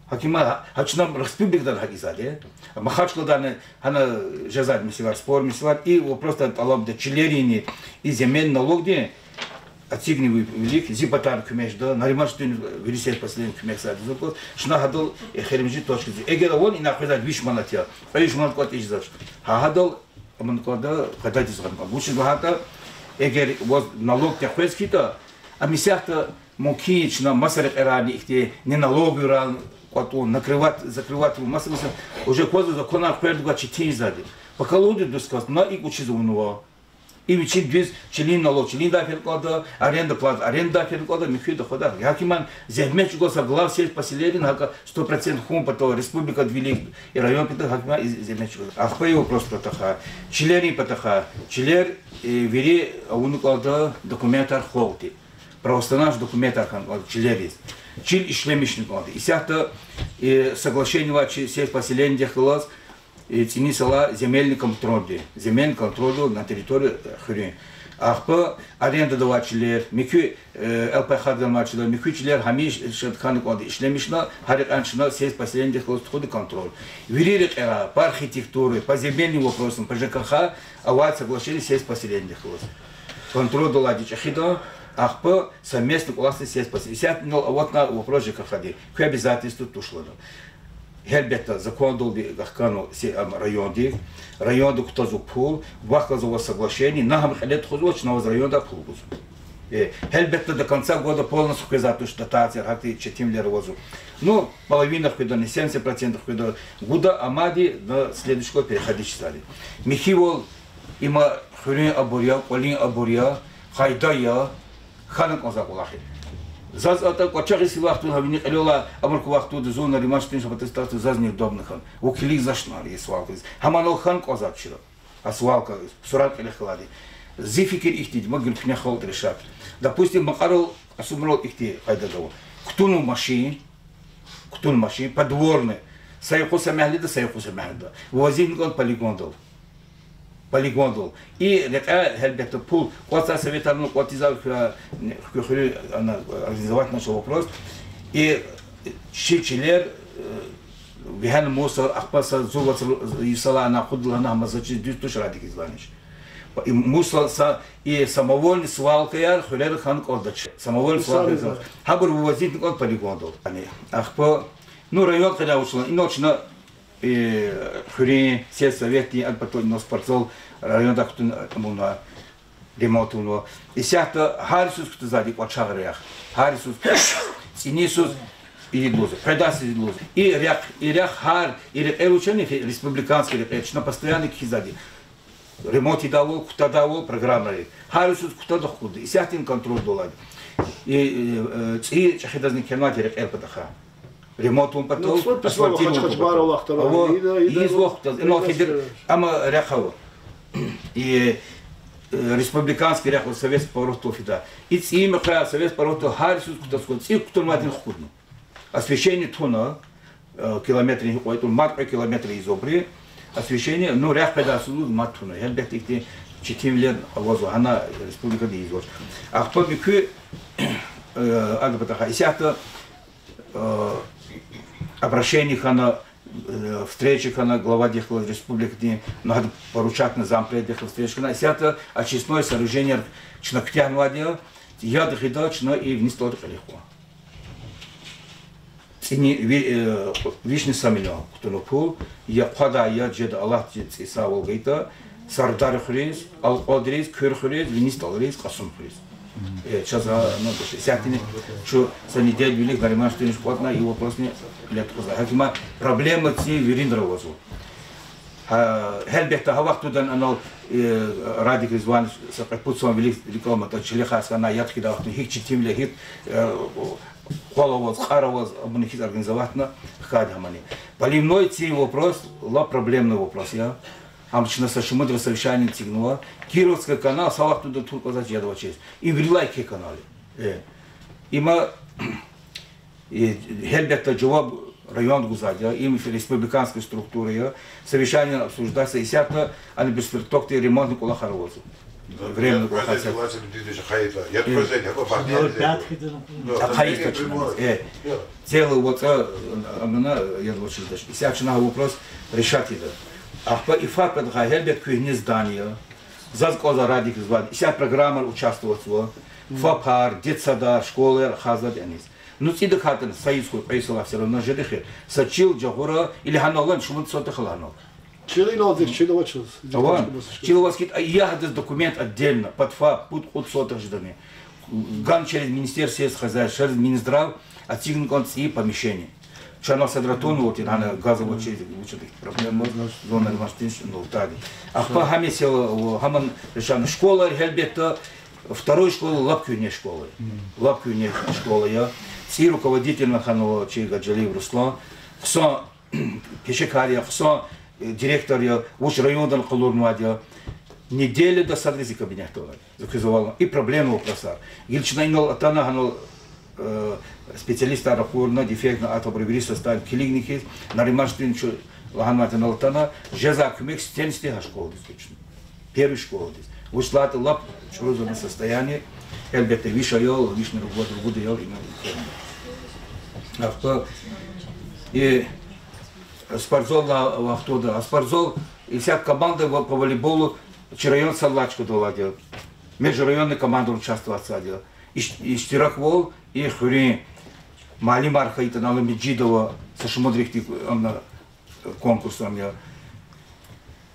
Хакима хачнам республика хакизаде. Махачкладане хана жазад мисивар спор мисивар и просто талаб де чилерини и земельный налог де отсигнивый велик зипатар кумеш да наримаштын вирисет последний кумеш сад зупот шнахадал херимжи точки. Эгер он и нахвезад вишманатя. Вишманат кот издаш. Хахадал аманкода хадати зган. Буши бахата эгер воз налог тяхвескита амисяхта мокична масарик эрани ихте не налогу ран потом закрывать массу уже козу закона пердуга читин зади. Пока люди дускас на и учизунова. И вечер без член налог, член дафер клада, аренда дафер клада, михи дохода. Якиман земеч го соглав сеть поселений на 100% хум потом республика Двилик и район пита хакима земеч. Ахпаево просто таха. Чилери потаха. Чилер вери уну клада документар холти. Правостанаш документар хан чилерис. Чил ишлемишник клада. И сяхта соглашение вачи сеть поселений дехлас. И ценисала земельный контроль на территории Хрин. Ахпа аренда давачилер, микю ЛПХ давачилер, микю чилер хамиш шатханы коды ишлемишна, харик аншина сеть поселения ходы контроль. Виририк эра по архитектуре, по земельным вопросам, по ЖКХ, ават соглашение сеть поселения ход. Контроль доладить ахида, ахпа совместно классный сеть поселения. Вот на вопрос ЖКХ, какие обязательства тушло. Хелбетта закон долби гахкану районда кто зупул, вахлазово соглашение, нахам хелет хузоч на районда пулгуз. Хелбетта до конца года полностью казату что дотация, хаты четим леровозу. Ну, половина худо, не 70% худо. Года амади на следующий год переходить стали. Михивол има хурин абурия, колин абурия, хайдая, ханак озакулахи. Заз это кочаги силахту хавини элола амурку вахту зона римаштин шабатыстату заз неудобных. Окили зашнар свалка. Хаманол хан козачира. А свалка сурат или хлади. Зификир ихти могил княхол решат. Допустим, Макарол асумрол ихти айдадаво. Ктуну машин подворный. Сайхуса махлида, сайхуса махлида. Возин гон полигондол. И река хелбетто пул. Коца советарну котизал она организовать наш вопрос. И щичелер вихан мусор ахпаса зуват исала на худла на мазачи дюстуш радик изваниш. И мусор и самовольный свалка яр хулер хан кодач. Самовольный свалка. Хабур возин гон полигондол. Ахпа ну район когда ушла и ночно Хурин, сельсоветный, потом на спортзал, район дохтун на ремонту. И сяхта Харисус кто сзади почагрях, Харисус, Синисус и Луза, Предас и Луза. И рях Хар, и элученый республиканский репетч на постоянный кизади. Ремонт дало, куда дало, программа. Харисус куда доходит. И сяхтин контроль долад. И чахидазный кермат рек элпадаха. Ремонт он потом и республиканский ряхов советский поворот тофида. И цим хая советский поворот Харисус кто сколько и кто матин худно. Освещение тона километры какой-то мат километры из обри. Освещение ну рях педасу матуна. Хелбетикти 4 лет возу она республика дизош. А кто бикü агбатаха исята обращениях на встречах на глава Дехла республики, надо поручать на зампред Дехла встречах, на это очистное сооружение чнактян вадия, я дохидач, но и вниз тоже легко. Вишни самиля, кто пол, я хада я джеда Аллах джет Иса волгайта, сардар хрис, ал-Qadirис, кюр хрис, вниз талрис, касум хрис. Сейчас сятины, что за неделю велик наримаш ты не платно и вопрос не лет коза. Хакима проблема ти вириндра возу. Хелбехта хавах тудан анал радик изван сапрепутсом великом это челехас она ятки да хик читим лехит Холовоз, Харовоз, абонихит организовательно, хадамани. Поливной ти вопрос, ла проблемный вопрос, я. Амчина сашимудра совещание тигнула. Кировский канал, салах туда только за ядова честь. И в Рилайке канале. Има хельбекта джаваб район гузадя, им республиканской структуры, совещание обсуждается, и сятно, они без перспективы ремонтник ула Харовозу. Временно кулахаться. Целый вот, я думаю, что всякий вопрос решать это. А и факт, что Хельбек кухни здания, за радик звать, вся программа участвовать в ФАПАР, детсада, школы, хазад, анис. Ну тида хатен союзку присылал все равно жедехи, сочил джагура или ханолан шумут сотахланов. Чилинодик, чиловачус. Чиловаскит, я этот документ отдельно, под ФАП, под отсотах ждами. Ган через Министерство сельского хозяйства, через Минздрав, отсигнут концы помещения. Чана садратон вот и на газовой через учетных проблем зона масштаб ну так. А по хаме сел хаман решан школа Хельбекта, второй школы лапкюне школы. Лапкюне школа я. Си руководитель на хану чига Джалив Руслан, хсон кешекария, хсон директор я уж райондан Калурмадия. Неделю до садризи кабинета заказывал и проблему вопроса. Гильчина инол атана ханул специалиста рахурна дефектна атобривриса стан клиники на ремонтин что лаганмата налтана жеза кумек стенсти школы точно первой школы ушла это лап чужое состояние эльбете вишайол вишнер год года я имел авто и спортзал вахтода спортзал и вся команда по волейболу район Салачку доладил межрайонная команда участвовала садила и штираквол и хури Малим Архаита на Ламиджидова сашмудрихти на конкурсом я.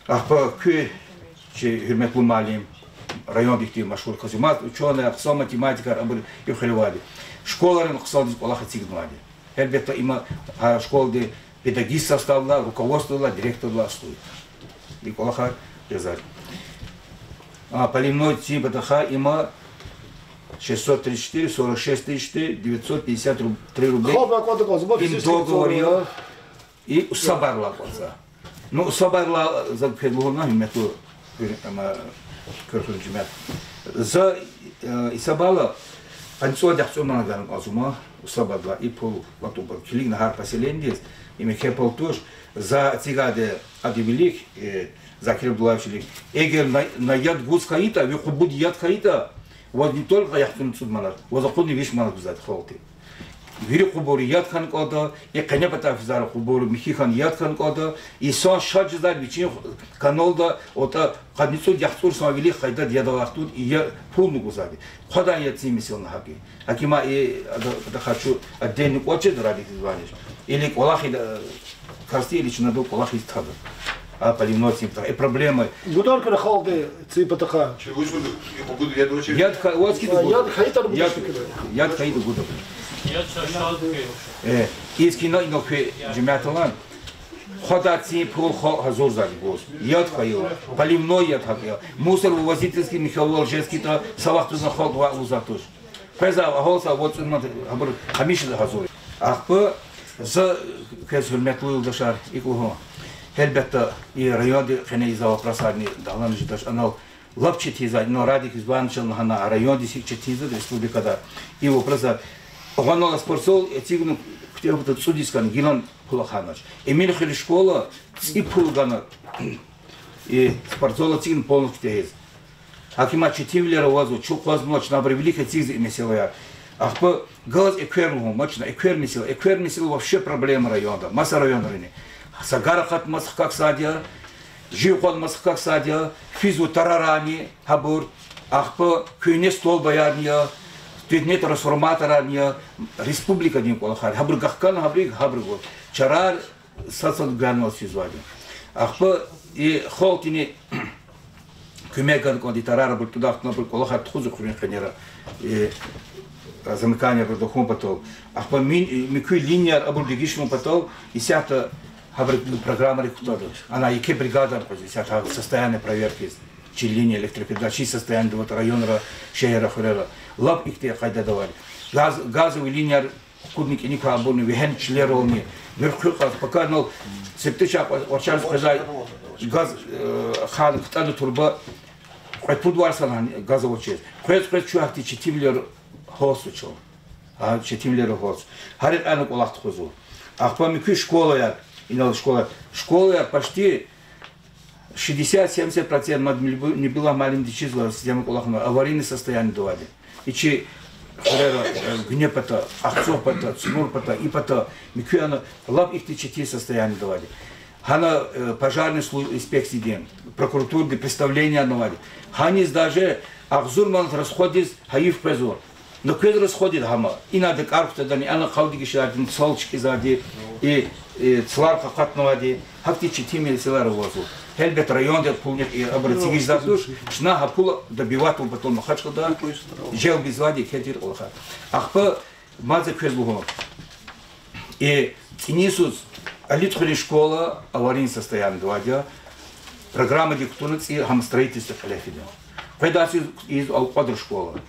Ах по кю че хирметлу Малим район дихти машхур казимат ученый аксо математика абр и хривади. Школарын хсалдис Аллаха цигнуади. Элбетта има школде педагогист составла, руководствовала, директорла стоит. И Аллаха резать. А поливной тип даха има 634, 46 тысяч, 953 рублей. Им договор и усабарла конца. Ну усабарла за предлогом мету кырхырджимет. За исабала пансуа дахсуна ганым азума усабарла и пол латубар килик на хар поселение и мехепол туш за тигаде адивилик за кирблавшилик. Эгер на яд гуз хаита, ви хубуд яд хаита. Вот не только яхтун судманар, вот законный вещь манат взять холты. Вири хубори ятхан кода, и коня патафизара хубори михихан ятхан кода, и сон шаджизар бичин каналда, ота кадницу яхтур самавили хайда дьядавахтун, и я полну гузаби. Хода я цимисил на хаки. Акима и хочу отдельный кочет ради званишь. Или колахи карсти или чинаду колахи стаба. А поливной симптом. И проблемы. Гудорка на холде ципатаха. Яд хаита гудор. Искино инокве джемяталан. Хода ци пол хазор зали гос. Яд хаил. Поливной яд хаил. Мусор вывозительский Михаил Алжирский то салахту на ход ва узатуш. Пеза ахолса вот абр хамиша хазор. Ахпа за кэсурметлу дашар иклухо. Хельбетта и районы хенейза вопросами далан житаш анал лапчетиза но радик избанчил на районе сикчетиза республика да и вопроса он спортсол этигну хотел бы судискан гилан пулаханач эмир хили школа и пулгана и спортсол этигн полностью тез акима четивлера вазу чук возможно набревли хотиз и меселая Ахпа газ экверму, мощно, эквермисил вообще проблема района, масса района районе. Сагарахат масхак садия, живхот масхак садия, физу тарарани, хабур, ахпа кюне стол баярния, нет трансформатора, республика дин колахар, хабур гахкан хабриг хабригот, чарар сасад ганвал сизвади. Ахпа и холтини кюмеган конди тарара бур тудах на бур колахар тхузу кюме ханера. Замыкание продохом потом. Ахпа микуй линия абурдигишну потом и сята программа рекрутера. Она яке бригада сята состояние проверки, чи линия электропередач, состояние вот района шehra хурера. Лап ихте хайда давали. Газовый линия кудник и никак абурны вехен члеровни. Верху пока но септича орчарс хозяй газ хан ктаду турба. Хоть подварсан газовый чез. Хоть чуахти читимлер хосучо. А читимлер хос. Харит аны колахт хозу. Ахпа микуй школа я. Инал школа. Школа я почти 60-70% не была маленькая числа системы колахна. Аварийное состояние доводи. И че гнепата, ахцопата, цнурпата, ипата, микуяна, лап их течети состояние доводи. Хана пожарный инспекции день, прокуратурные представления доводи. Ханис даже ахзурман расходит хаив презор. Но когда расходит хама, и надо карпта дани, она халдики шадин, солчки зади, и цларка хатновади, хакти читими селара возу. Хельбет район де пулник и обратились за душ, шна хапула добивать он потом махачка да, жел без води хетир олха. Ахпа мазы квезбугом. И несут алитхули школа аварийное состояние доводя, программа диктуницы хам строительства халяфида. Когда из алпадр школа.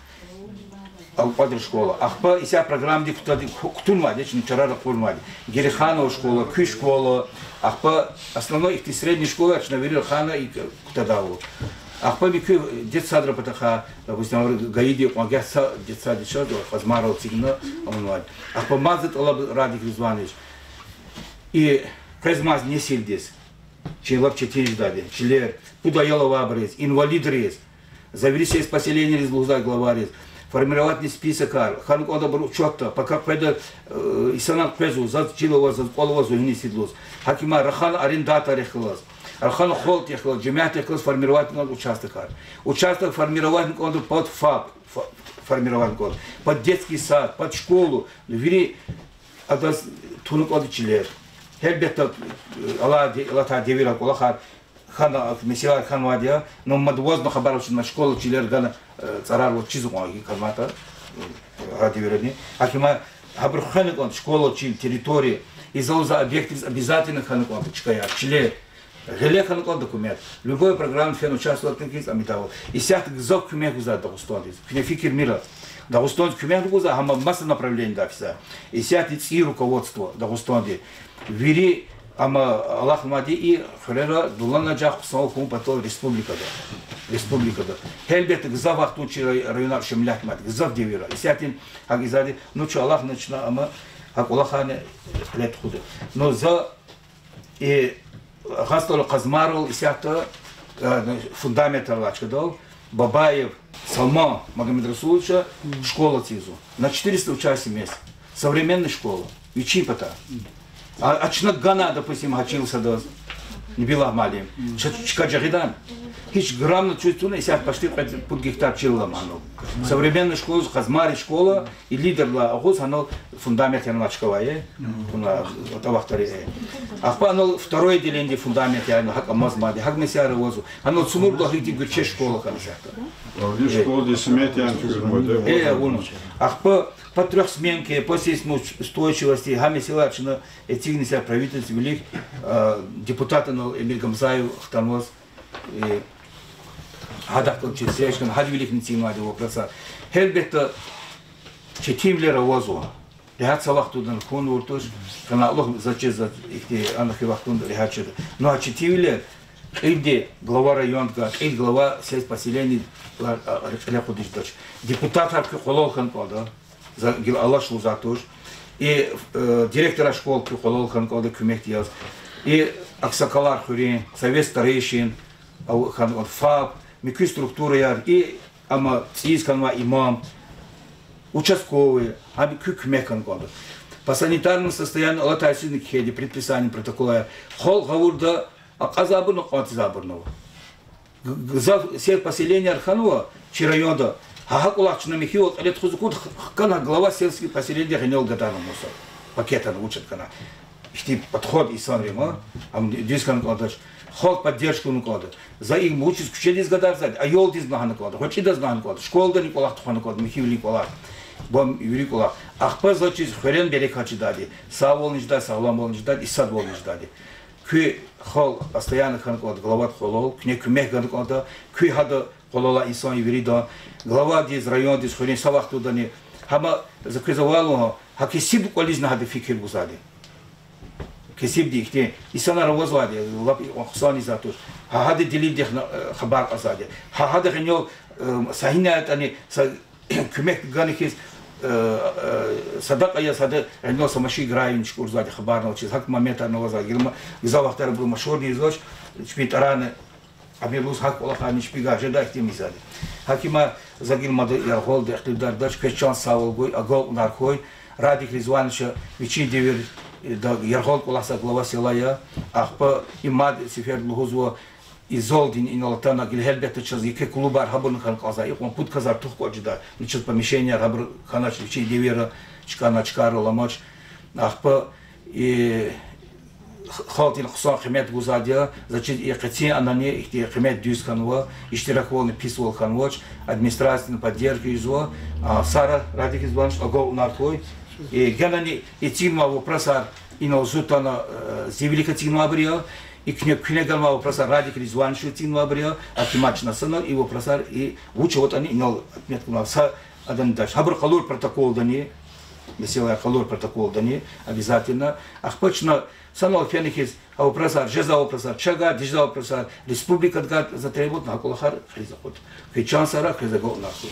Алпадр школа. Ахпа и вся программа диктуницы ктунмади, чарара курмади. Гериханова школа, Күй школа. Ахпа основной их средней школы, Ачнаверил хана и Ктадаву. Ахпа микю детсадра патаха, допустим, гаиди, магяса детсади шаду, хазмарал цигна, амунваль. Ахпа мазет алаб Радик Рзванович. И казмаз не сильдис. Челап четыре дади, челер, пудаялова абрез, инвалид рез. Завери из поселения из Луза главарез. Формировать список хан кода бру чотта, пока пойдет исанат пезу, зачилова, зачполова, зугни сидлус. Хакима рахан арендатор ехлас. Рахан холт ехлас, джемят ехлас формировать надо участок. Участок формировать надо под ФАП, формировать надо, под детский сад, под школу. Вери, это тунук от чилер. Хельбета Аллах девира колахар. Хана месиар ханвадия, но мадвоз на хабаров на школу чилер гана царар вот чизу маги кармата ради верни. Акима хабрханик он школа чил территории и за объекты обязательно ханик он чкая чиле. Геле ханик он документ. Любой программ фен участвовал таких амитаво. И сят гзок кумек за Дагестан. Кне фикир мира. Дагестан кумек за хама масса направлений да вся. И сят и руководство Дагестане. Вери Ама Аллах мади и хрера дулана джах саухум потом республика да. Республика да. Хельбет гзав ахтучи района шемлят мат гзав девира. Исятин агизади ну че Аллах начна ама ак Аллахане лет худе. Но за и хастол казмарул исята фундамент Аллахча дал Бабаев Салман Магомед Расуловича школа ЦИЗу на 400 участий мест. Современная школа. Вичипата. А Чнагана, допустим, учился до Небила Чикаджахидан. Хич грамм чувствует, если почти под гектар чилламану. Современная школа, Хазмари школа и лидер la Агус, оно фундамент я начковая, на тавахтаре. А оно второе деление фундамент я на Хакамазмади, Хагмесяра возу. Оно сумур благити гуче школа концерта. В школе десятилетия антифизмой. Ахпа по трехсменке, по сейсмоустойчивости, Хамесилачина, этигнися правительств велик, депутаты Эмиль Гамзаев, Хтанвоз, Хадахтал Чесечкан, Хад велик Ницимади вопроса. Хельбетта Четимлера возу. Лихат Салах тудан хун уртуш, кана Аллах зачез за их анахи вахтун лихачет. Ну а Четимлер, где глава районка, глава сеть поселений, депутат Арки Хололхан пода. За Аллах Шлузатуш, и директора школ Хололхан кода Кюмехтияз, и Аксакалар Хурин, Совет старейшин, ФАП, Микю структура яр, и Ама Цисканва имам, участковые, аби күкмекан годы. По санитарному состоянию латайсызны кеди предписание протокола. Хол гавурда аказабырны квантизабырного. Все поселения Арханова, Чирайонда, Хахакулакчина Михиот, лет хузукут, кана глава сельских поселений Ханел Гадана Муса. Пакета учат кана. Ихти подход и санрима, дискан кладач. Хол поддержку накладу. За их мучить кучели сгадав зад, а йол диз нахана кладу. Хочи да знан кладу. Школа да Николах тухана кладу, Михил Николах. Бом Юрий Кулак. Ахпа зачиз хрен берег хачи дади. Савол нижда, савлам бол нижда, и сад бол ниждади. Күй хол постоянно хан кладу, глава холол, кне кумех ган кладу, күй хада холола инсан Юрий да. Глава диз район диз хрен савах туда не. Хама закризовало, хаки сибу колиз на хада фикир бузади. Кесиб дихте, исана равозвади, лапи хсани затуш. Хахади дилид дих хабар асади. Хахади хеньол сахинят ани кумех ганихис садака я сада хеньол самаши граин шкурзади хабар научис. Хак момента навозади. Гилма гизавахтар был машорный излоч, шпитараны амирлус хак олахани шпига жеда ихтимизади. Хакима загилма ярхол дехтидар дач печан саволгой, агол нархой, радик Резвановича вечи девер Ярхол Куласа глава села я, ахпа имад сифер лухузва изолдин иналатана гильхельбета чаз яке клубар хабурн хан каза, и он пут казар тух коджда, ничего помещения хабр ханач вечи девера чкана чкара ламач, ахпа и خالتين خصوصا خدمات جوزاديا زاتشي يقتين أنني إختي خدمات ديوس خانوا اشتراك والن بيسول خانوش أدمنستراسيون поддержка изо Сара радик изванш агол наркой и генани и тима вопроса и на зутана зевелика тима абрия и кнега вопроса радик изванш тима абрия а тимач насана и вопроса и лучше вот они на отметку на са адан даш хабр халур протокол дани mesela халур протокол дани обязательно ахпачна Санал фенихис, а упросар, жеза упросар, чага, дижда упросар, республика затребует на кулахар, хризахот. Хичан сара, хризагот нахуй.